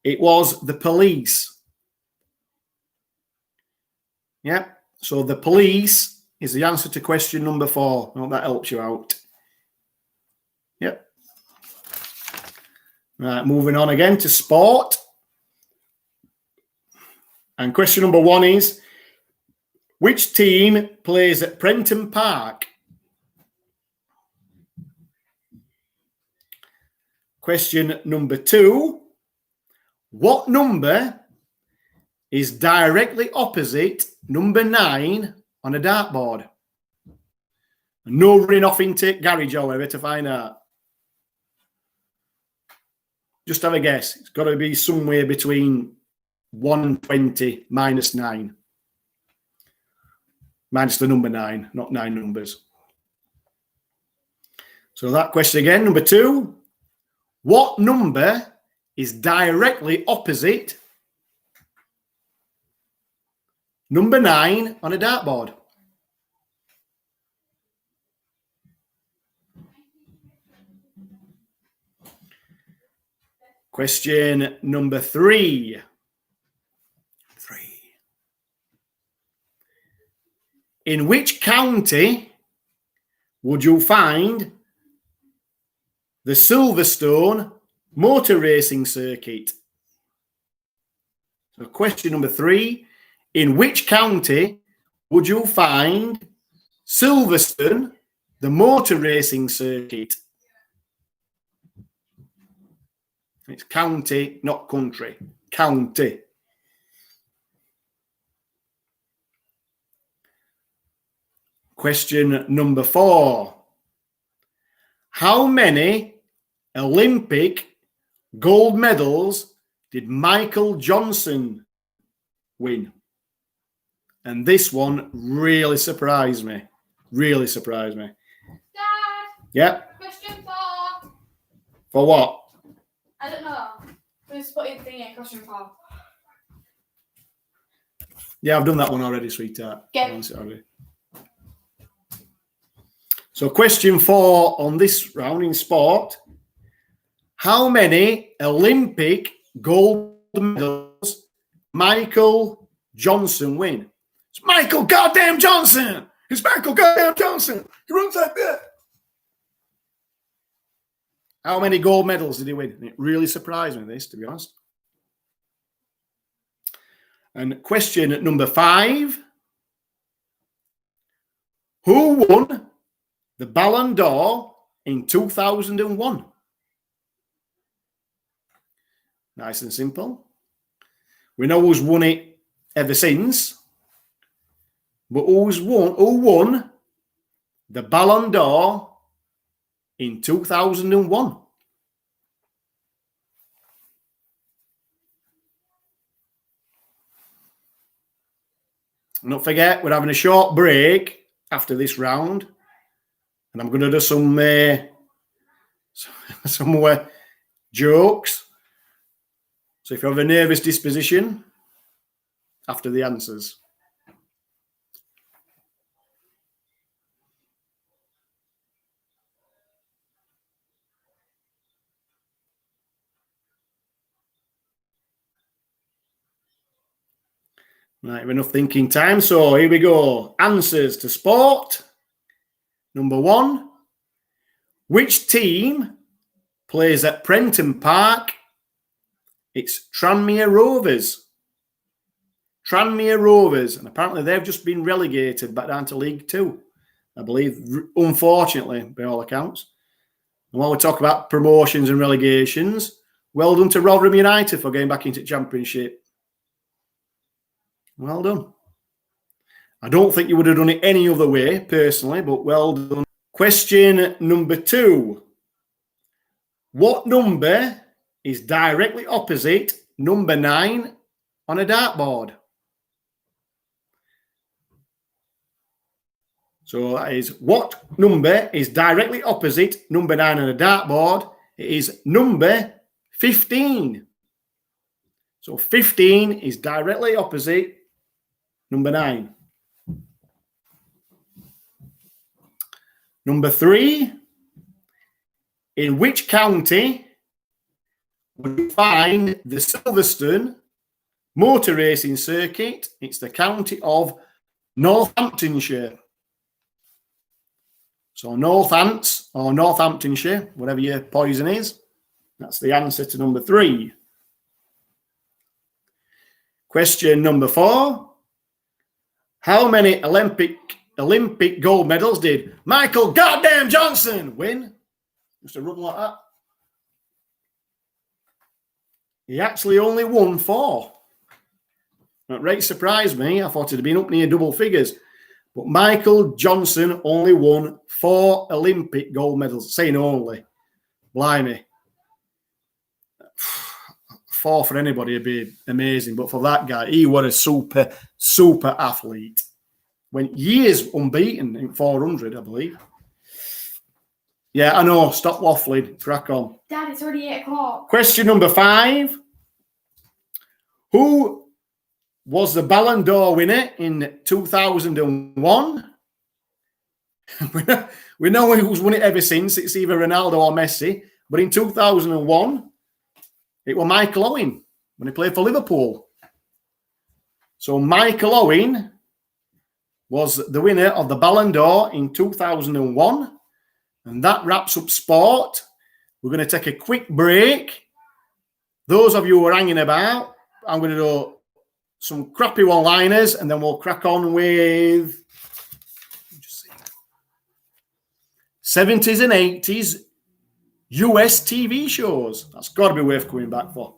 It was The Police. Yeah, so The Police is the answer to question number 4. I hope that helps you out. Yep. Right, moving on again to sport. And question number 1 is, which team plays at Prenton Park? Question number 2, what number is directly opposite number 9 on a dartboard? No running off into garage, however, to find out. Just have a guess. It's got to be somewhere between 120 minus 9. Minus the number 9, not 9 numbers. So that question again, number 2. What number is directly opposite number 9 on a dartboard? Question number 3. In which county would you find the Silverstone motor racing circuit? So question number 3. In which county would you find Silverstone, the motor racing circuit? It's county, not country. County. Question number 4. How many Olympic gold medals did Michael Johnson win? And this one really surprised me. Really surprised me. Dad! Yep. Question 4. For what? I don't know. Just put your thing in question 4. Yeah, I've done that one already, sweetheart. Get So question 4 on this round in sport. How many Olympic gold medals Michael Johnson win? It's Michael goddamn Johnson. It's Michael goddamn Johnson. He runs like that. How many gold medals did he win? It really surprised me, this, to be honest. And question number 5. Who won the Ballon d'Or in 2001? Nice and simple. We know who's won it ever since. But who won the Ballon d'Or in 2001? And don't forget, we're having a short break after this round. And I'm going to do some jokes. So if you have a nervous disposition, after the answers. Right, have enough thinking time. So here we go. Answers to sport. Number 1. Which team plays at Prenton Park? It's Tranmere Rovers. Tranmere Rovers. And apparently they've just been relegated back down to League 2. I believe, unfortunately, by all accounts. And while we talk about promotions and relegations, well done to Rotherham United for getting back into Championship. Well done. I don't think you would have done it any other way, personally, but well done. Question number 2. What number is directly opposite number 9 on a dartboard? So that is, what number is directly opposite number 9 on a dartboard? It is number 15. So 15 is directly opposite number 9. Number 3, in which county would you find the Silverstone motor racing circuit? It's the county of Northamptonshire. So Northants or Northamptonshire, whatever your poison is. That's the answer to number 3. Question number 4. How many Olympic gold medals did Michael goddamn Johnson win? Just a run like that. He actually only won 4. That rate surprised me. I thought it'd been up near double figures. But Michael Johnson only won 4 Olympic gold medals. Saying only. Blimey. 4 for anybody would be amazing. But for that guy, he was a super athlete. Went years unbeaten in 400, I believe. Yeah, I know. Stop waffling. Crack on. Dad, it's already 8 o'clock. Question number 5. Who was the Ballon d'Or winner in 2001? We know who's won it ever since. It's either Ronaldo or Messi. But in 2001, it was Michael Owen when he played for Liverpool. So Michael Owen was the winner of the Ballon d'Or in 2001. And that wraps up sport. We're going to take a quick break. Those of you who are hanging about, I'm going to do some crappy one-liners and then we'll crack on with 70s and 80s US TV shows. That's got to be worth coming back for.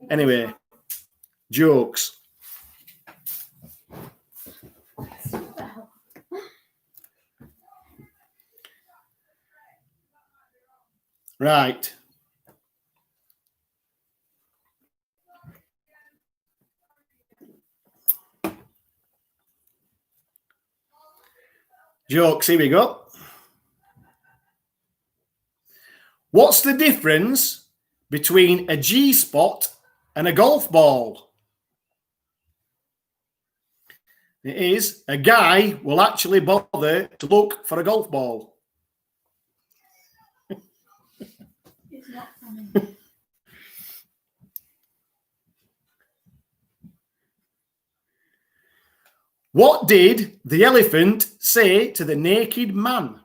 Anyway, jokes. Right. Jokes, here we go. What's the difference between a G-spot and a golf ball? It is a guy will actually bother to look for a golf ball. It's not funny. What did the elephant say to the naked man?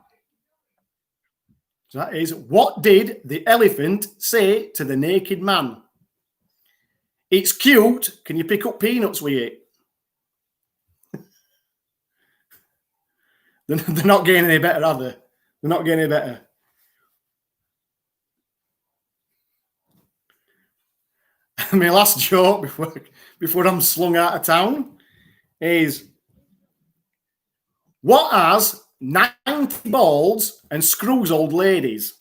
So that is, what did the elephant say to the naked man? It's cute. Can you pick up peanuts with it? They're not getting any better, are they? They're not getting any better. my last joke before I'm slung out of town is, what has 90 balls and screws old ladies?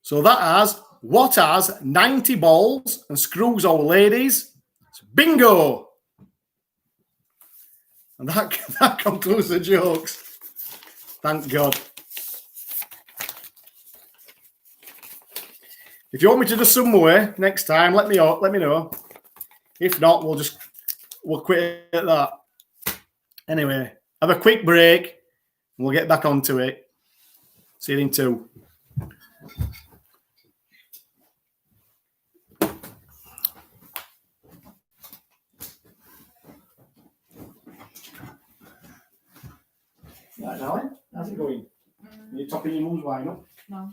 So that has, what has 90 balls and screws old ladies? It's bingo! And that concludes the jokes. Thank God. If you want me to do some more next time, let me know. If not, we'll quit at that. Anyway, have a quick break and we'll get back onto it. See you in 2. Right, Alan, how's it going? Are you topping your mum's wine up? No.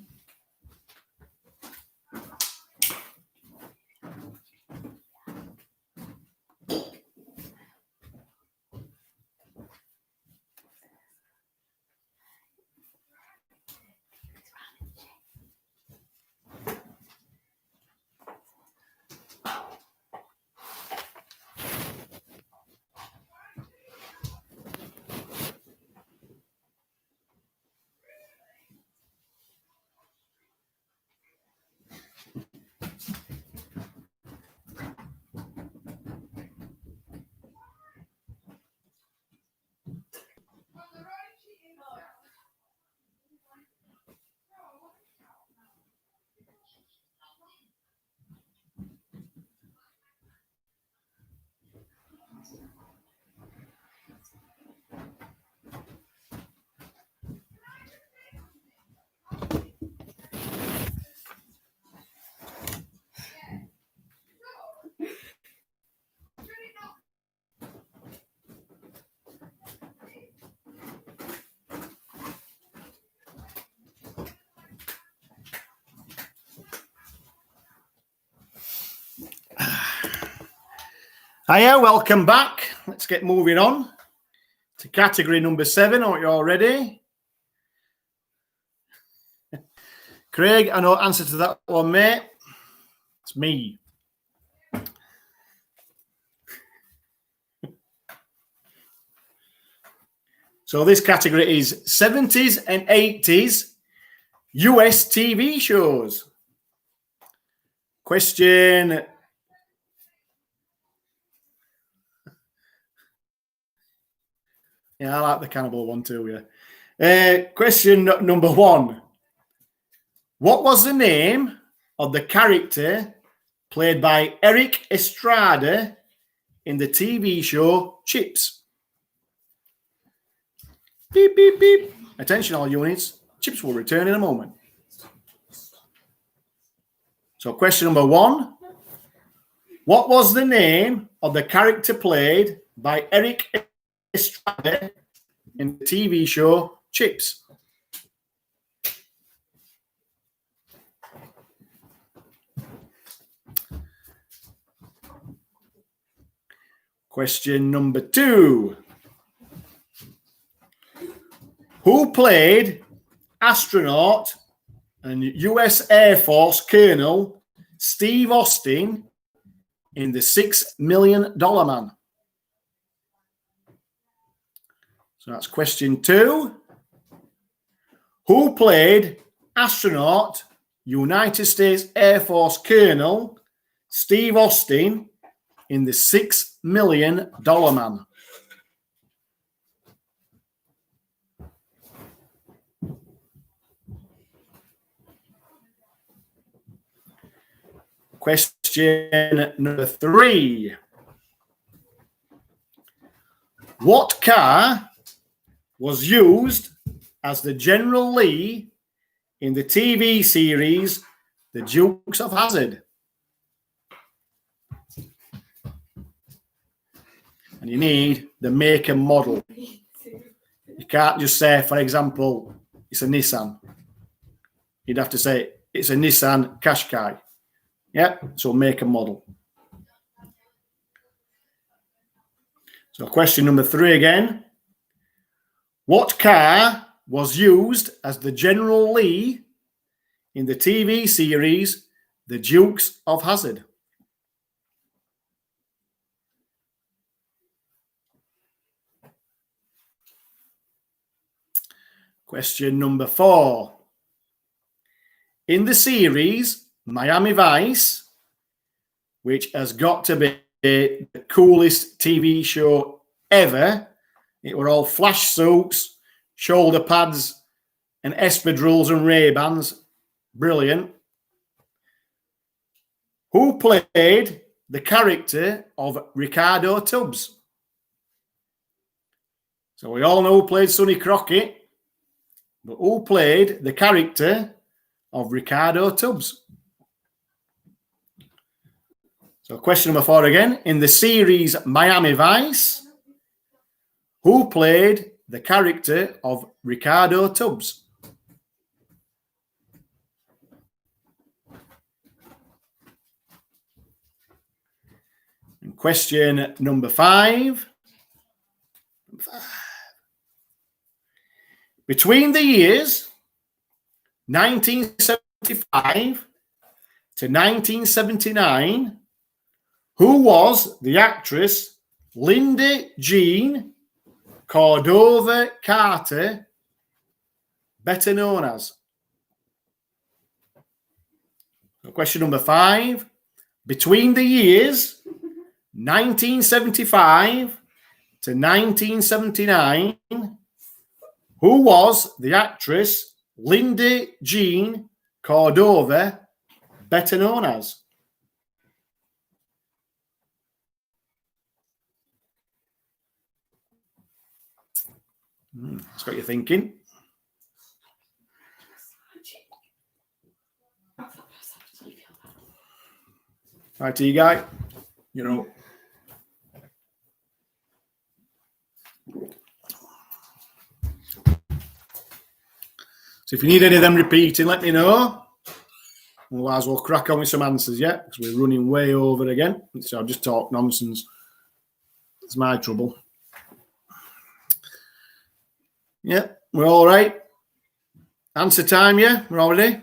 Hiya, welcome back. Let's get moving on to category number 7. Are you all ready? Craig, I know answer to that one, mate. It's me. So this category is 70s and 80s US TV shows. Question. Yeah, I like the cannibal one too, yeah. Question number 1. What was the name of the character played by Eric Estrada in the TV show Chips? Beep, beep, beep. Attention all units. Chips will return in a moment. So question number 1. What was the name of the character played by Eric Estrada in the TV show Chips? Question number 2. Who played astronaut and US Air Force Colonel Steve Austin in the $6 Million Man? So that's question 2. Who played astronaut, United States Air Force Colonel Steve Austin in the $6 Million Man? Question number 3. What car was used as the General Lee in the TV series The Dukes of Hazzard? And you need the make and model. You can't just say, for example, it's a Nissan. You'd have to say it's a Nissan Qashqai. Yeah, so make and model. So question number 3 again. What car was used as the General Lee in the TV series the Dukes of Hazzard? Question number 4. In the series Miami Vice, which has got to be the coolest TV show ever, it were all flash suits, shoulder pads, and espadrilles and Ray-Bans. Brilliant. Who played the character of Ricardo Tubbs? So we all know who played Sonny Crockett, but who played the character of Ricardo Tubbs? So question number 4 again. In the series Miami Vice, who played the character of Ricardo Tubbs? And question number 5. Between the years 1975 to 1979, who was the actress Linda Jean Cordova Carter, better known as? So question number 5. Between the years 1975 to 1979, who was the actress Linda Jean Cordova, better known as? That's got you thinking. Right to you, guy. You know. So if you need any of them repeating, let me know. Otherwise, we'll crack on with some answers, yeah? Because we're running way over again. So I'll just talk nonsense. It's my trouble. Yeah, we're all right. Answer time, yeah? We're all ready?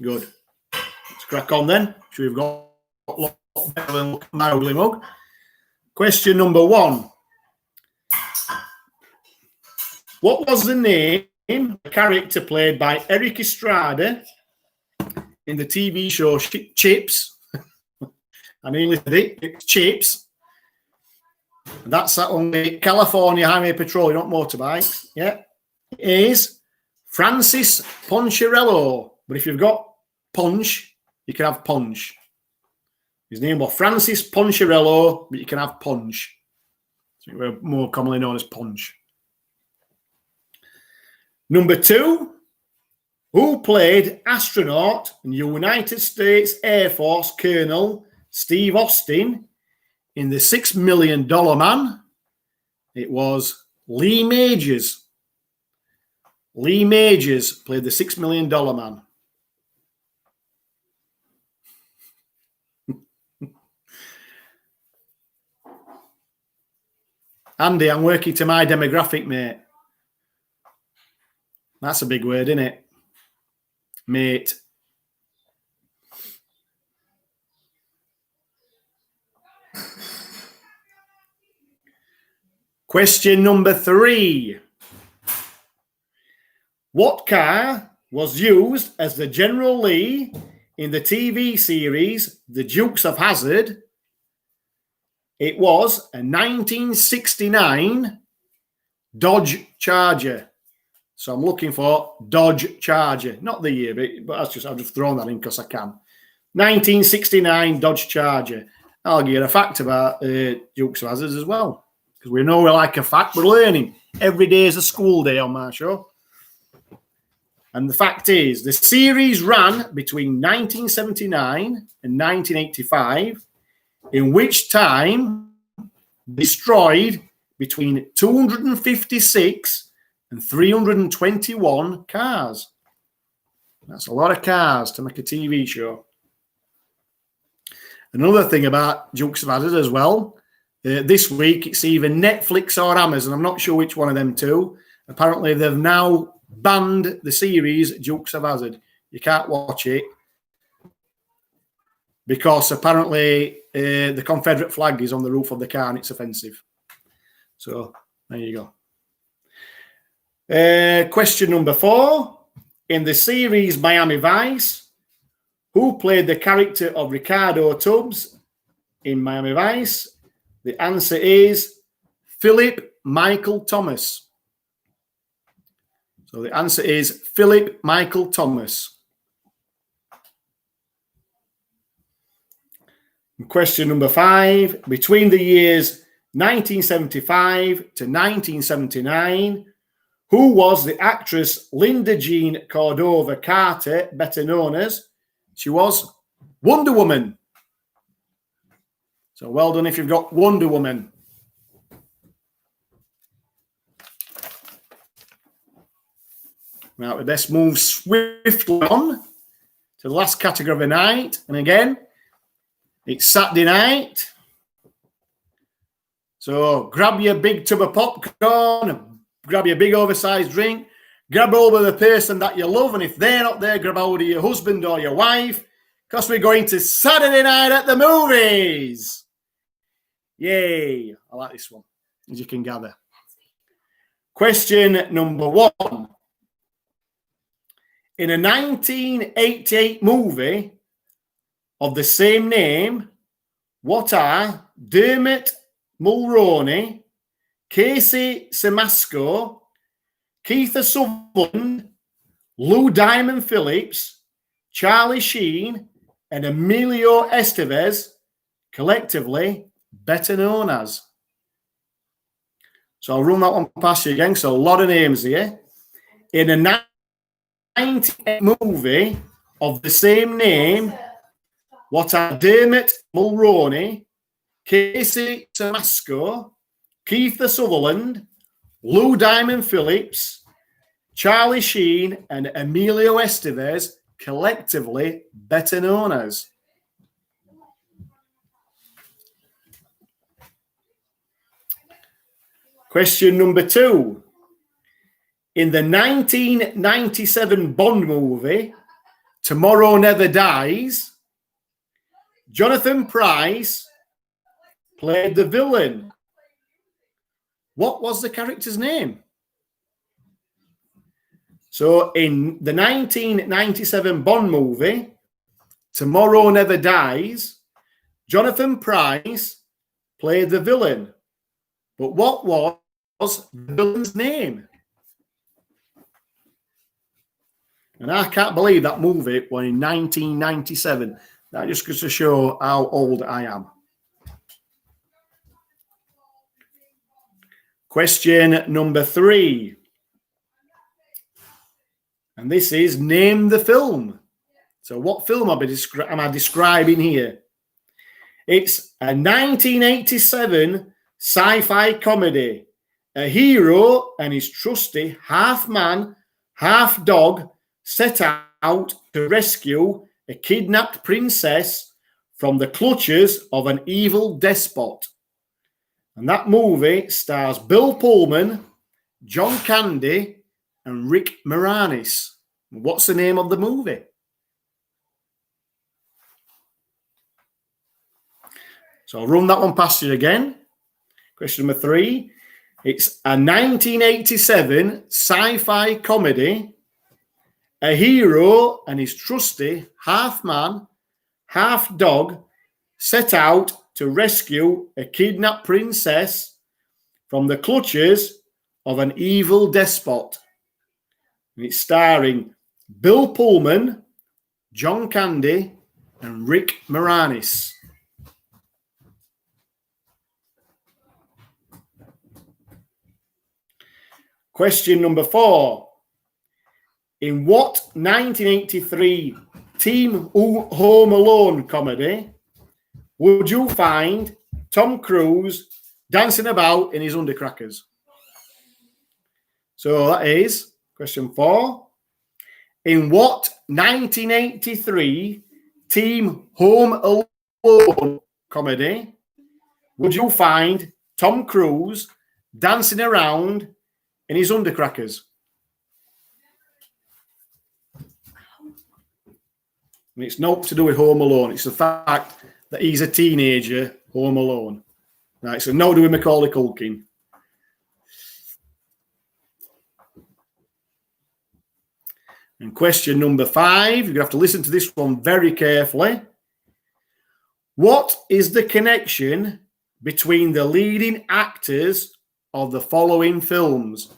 Good. Let's crack on then. Sure we've got a lot better than my ugly mug. Question number 1. What was the name of the character played by Eric Estrada in the TV show Chips? I nearly said it. It's Chips. That's on the California Highway Patrol. You don't motorbikes. Yeah. It is Francis Poncherello. But if you've got Punch, you can have Punch. His name was Francis Poncherello, but you can have Punch. So we're more commonly known as Punch. Number 2, who played astronaut and United States Air Force Colonel Steve Austin in The $6 Million Man? It was Lee Majors. Lee Majors played the $6 Million Man. Andy, I'm working to my demographic, mate. That's a big word, isn't it? Mate. Question number 3. What car was used as the General Lee in the TV series The Dukes of Hazzard? It was a 1969 Dodge Charger. So I'm looking for Dodge Charger. Not the year, but that's just, I've just thrown that in because I can. 1969 Dodge Charger. I'll give you a fact about Dukes of Hazzard as well. Because we know we like a fact, we're learning. Every day is a school day on my show. And the fact is, the series ran between 1979 and 1985, in which time destroyed between 256 and 321 cars. That's a lot of cars to make a TV show. Another thing about Dukes of Hazzard as well, this week it's either Netflix or Amazon. I'm not sure which one of them two. Apparently they've now banned the series Dukes of Hazzard. You can't watch it. because apparently the Confederate flag is on the roof of the car and it's offensive. So there you go. Question number 4. In the series Miami Vice, who played the character of Ricardo Tubbs in Miami Vice? The answer is Philip Michael Thomas. So the answer is Philip Michael Thomas. Question number 5. Between the years 1975 to 1979, who was the actress Linda Jean Cordova Carter, better known as? She was Wonder Woman. So well done if you've got Wonder Woman. Now we best move swiftly on to the last category of the night. And again, it's Saturday night. So grab your big tub of popcorn, grab your big oversized drink, grab hold of the person that you love, and if they're not there, grab hold of your husband or your wife, because we're going to Saturday night at the movies. Yay. I like this one, as you can gather. Question number 1. In a 1988 movie of the same name, what are Dermot Mulroney, Casey Siemaszko, Kiefer Sutherland, Lou Diamond Phillips, Charlie Sheen, and Emilio Estevez collectively better known as? So I'll run that one past you again. So a lot of names here. In a 1988 movie of the same name, what are Dermot Mulroney, Casey Siemaszko, Kiefer Sutherland, Lou Diamond Phillips, Charlie Sheen, and Emilio Estevez collectively better known as? Question number 2. In the 1997 Bond movie, Tomorrow Never Dies, Jonathan Pryce played the villain. What was the character's name? So in the 1997 Bond movie, Tomorrow Never Dies, Jonathan Pryce played the villain. But what was the villain's name? And I can't believe that movie was in 1997. That just goes to show how old I am. Question number 3. And this is name the film. So what film am I describing here? It's a 1987 sci-fi comedy. A hero and his trusty half-man, half-dog set out to rescue a kidnapped princess from the clutches of an evil despot. And that movie stars Bill Pullman, John Candy, and Rick Moranis. What's the name of the movie? So I'll run that one past you again. Question number 3. It's a 1987 sci-fi comedy. A hero and his trusty half-man, half-dog set out to rescue a kidnapped princess from the clutches of an evil despot. And it's starring Bill Pullman, John Candy, and Rick Moranis. Question number 4. In what 1983 Team Home Alone comedy would you find Tom Cruise dancing about in his undercrackers? So that is question 4. In what 1983 Team Home Alone comedy would you find Tom Cruise dancing around in his undercrackers? And it's not to do with Home Alone. It's the fact that he's a teenager, Home Alone. Right, so no to do with Macaulay Culkin. And question number 5, you're going to have to listen to this one very carefully. What is the connection between the leading actors of the following films?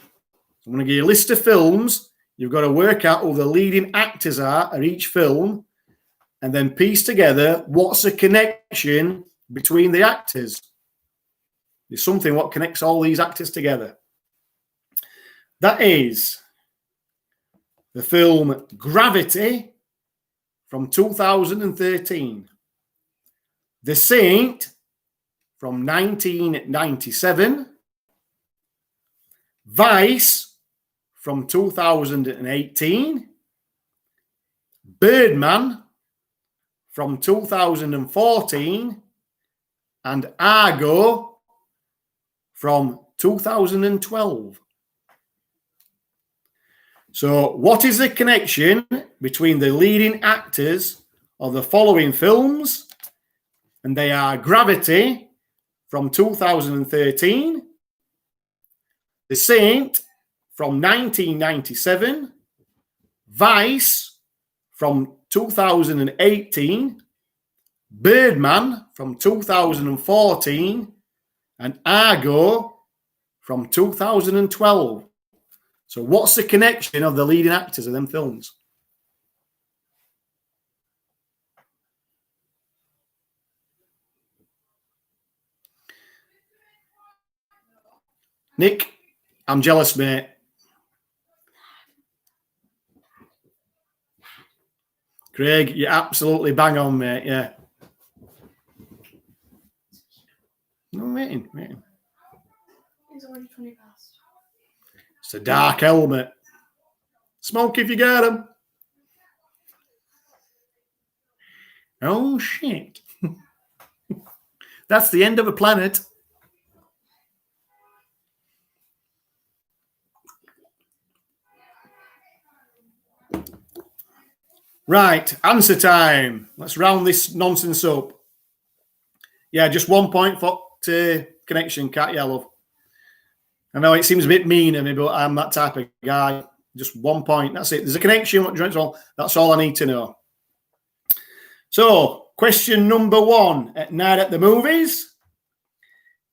I'm going to give you a list of films. You've got to work out who the leading actors are at each film and then piece together what's the connection between the actors. There's something what connects all these actors together. That is the film Gravity from 2013. The Saint from 1997. Vice from 2018. Birdman from 2014. And Argo from 2012. So, what is the connection between the leading actors of the following films? And they are Gravity from 2013, The Saint from 1997, Vice from 2018, Birdman from 2014, and Argo from 2012. So what's the connection of the leading actors of them films? Nick, I'm jealous, mate. Craig, you're absolutely bang on, mate. Yeah. No, waiting. It's already 20 past. It's a dark helmet. Smoke if you got them. Oh, shit. That's the end of a planet. Right, answer time. Let's round this nonsense up. Yeah, just 1 point for connection, Cat Yellow. I know it seems a bit mean of me, but I'm that type of guy. Just 1 point. That's it. There's a connection. That's all I need to know. So, question number 1. At Night at the Movies.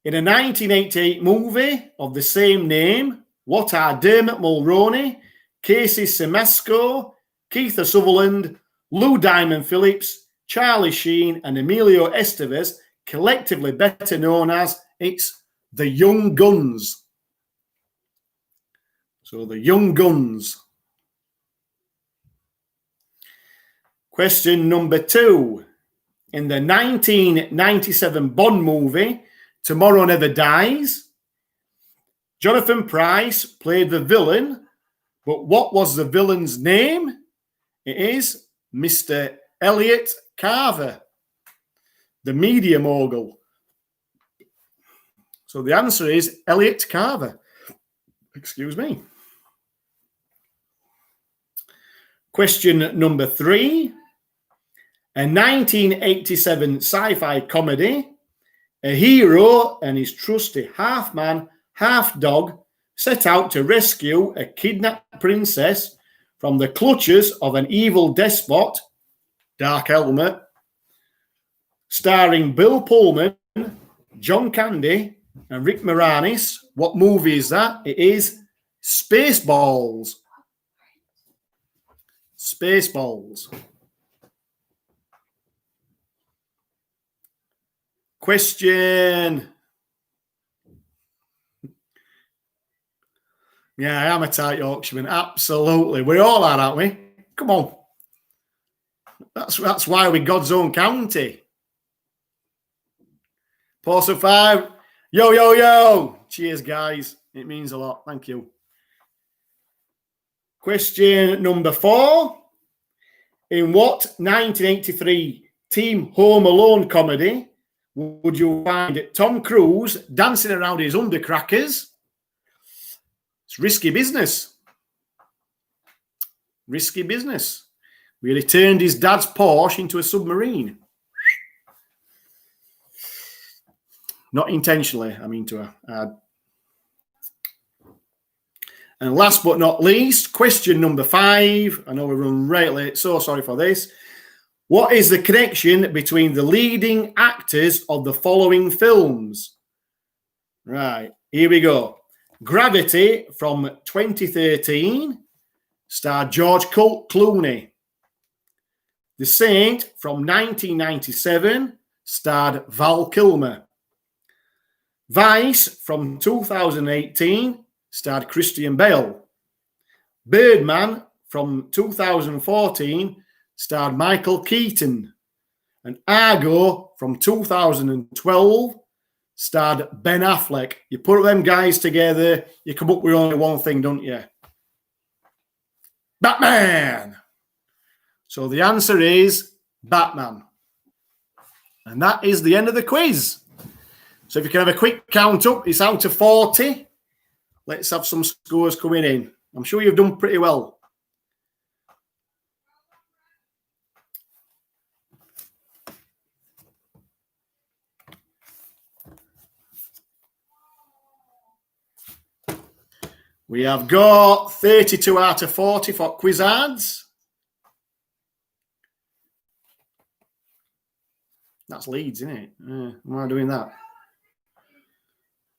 In a 1988 movie of the same name, what are Dermot Mulroney, Casey Siemaszko, Keith Sutherland, Lou Diamond Phillips, Charlie Sheen, and Emilio Estevez collectively better known as? It's the Young Guns. So the Young Guns. Question number 2. In the 1997 Bond movie, Tomorrow Never Dies, Jonathan Pryce played the villain, but what was the villain's name? It is Mr. Elliot Carver, the media mogul. So the answer is Elliot Carver. Excuse me. Question number 3. A 1987 sci-fi comedy. A hero and his trusty half-man, half-dog set out to rescue a kidnapped princess from the clutches of an evil despot, Dark Helmet, starring Bill Pullman, John Candy, and Rick Moranis. What movie is that? It is Spaceballs. Spaceballs. Question. Yeah, I am a tight Yorkshireman. Absolutely. We all are, aren't we? Come on. That's why we're God's own county. Pulse of 5. Yo, yo, yo. Cheers, guys. It means a lot. Thank you. Question number 4. In what 1983 Team Home Alone comedy would you find Tom Cruise dancing around his undercrackers? It's Risky Business. Risky Business. where he turned his dad's Porsche into a submarine. Not intentionally, I mean to add. And last but not least, question number 5. I know we're running right late, so sorry for this. What is the connection between the leading actors of the following films? Right, here we go. Gravity from 2013 starred George Clooney. The Saint from 1997 starred Val Kilmer. Vice from 2018 starred Christian Bale. Birdman from 2014 starred Michael Keaton. And Argo from 2012 starred Ben Affleck. You put them guys together, you come up with only one thing, don't you? Batman! So the answer is Batman. And that is the end of the quiz. So if you can have a quick count up, it's out of 40. Let's have some scores coming in. I'm sure you've done pretty well. We have got 32 out of 40 for Quizards. That's Leeds, isn't it? Why am I doing that?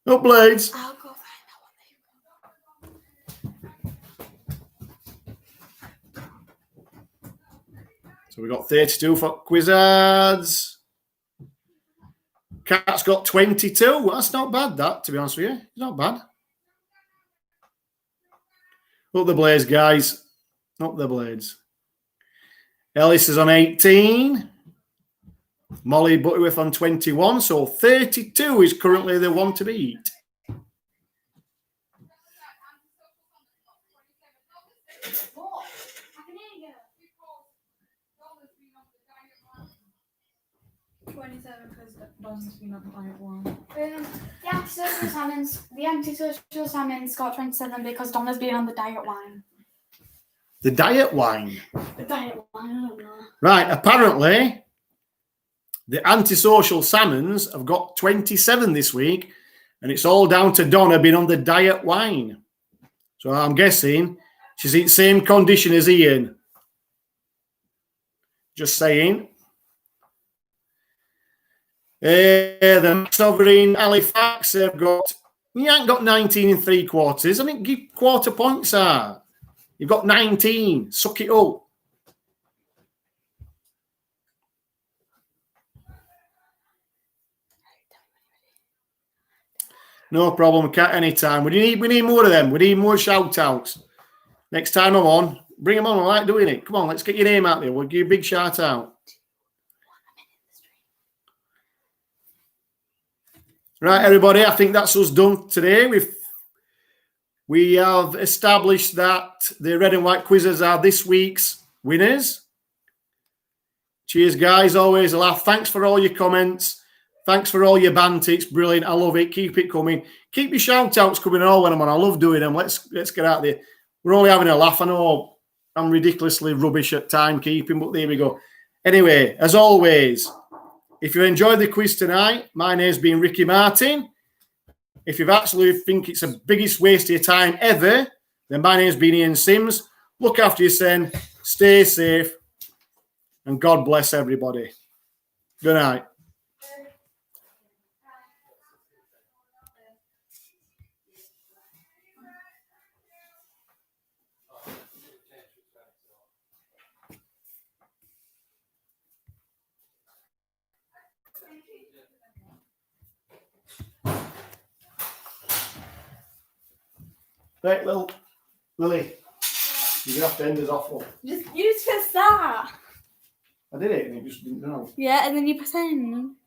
Up Blades. I'll go find that one. So we got 32 for Quizards. Cat's got 22. That's not bad, that, to be honest with you. It's not bad. Up the Blades, guys. Up the Blades. Ellis is on 18. Molly Butterworth on 21. So 32 is currently the one to beat. The antisocial salmons got 27 because Donna's been on the diet wine. The diet wine? The diet wine, I don't know. Right, apparently, the antisocial salmons have got 27 this week, and it's all down to Donna being on the diet wine. So I'm guessing she's in the same condition as Ian. Just saying. The Sovereign Halifax have got, you ain't got 19 3/4. I mean, give quarter points are. You've got 19. Suck it up. No problem, Cat, anytime. We need more of them. We need more shout outs. Next time I'm on, bring them on. I like doing it. Come on, let's get your name out there. We'll give you a big shout out. Right, everybody, I think that's us done today. We have established that the red and white quizzes are this week's winners. Cheers, guys. Always a laugh. Thanks for all your comments. Thanks for all your banter. It's brilliant. I love it. Keep it coming. Keep your shout-outs coming all when I'm on. I love doing them. Let's get out there. We're only having a laugh. I know I'm ridiculously rubbish at timekeeping, but there we go. Anyway, as always, if you enjoyed the quiz tonight, my name's been Ricky Martin. If you've actually think it's the biggest waste of your time ever, then my name's been Ian Sims. Look after yourself, stay safe, and God bless everybody. Good night. Right, Lily, you're going to have to end us off. You just press that. I did it and it just didn't know. Yeah, and then you press end.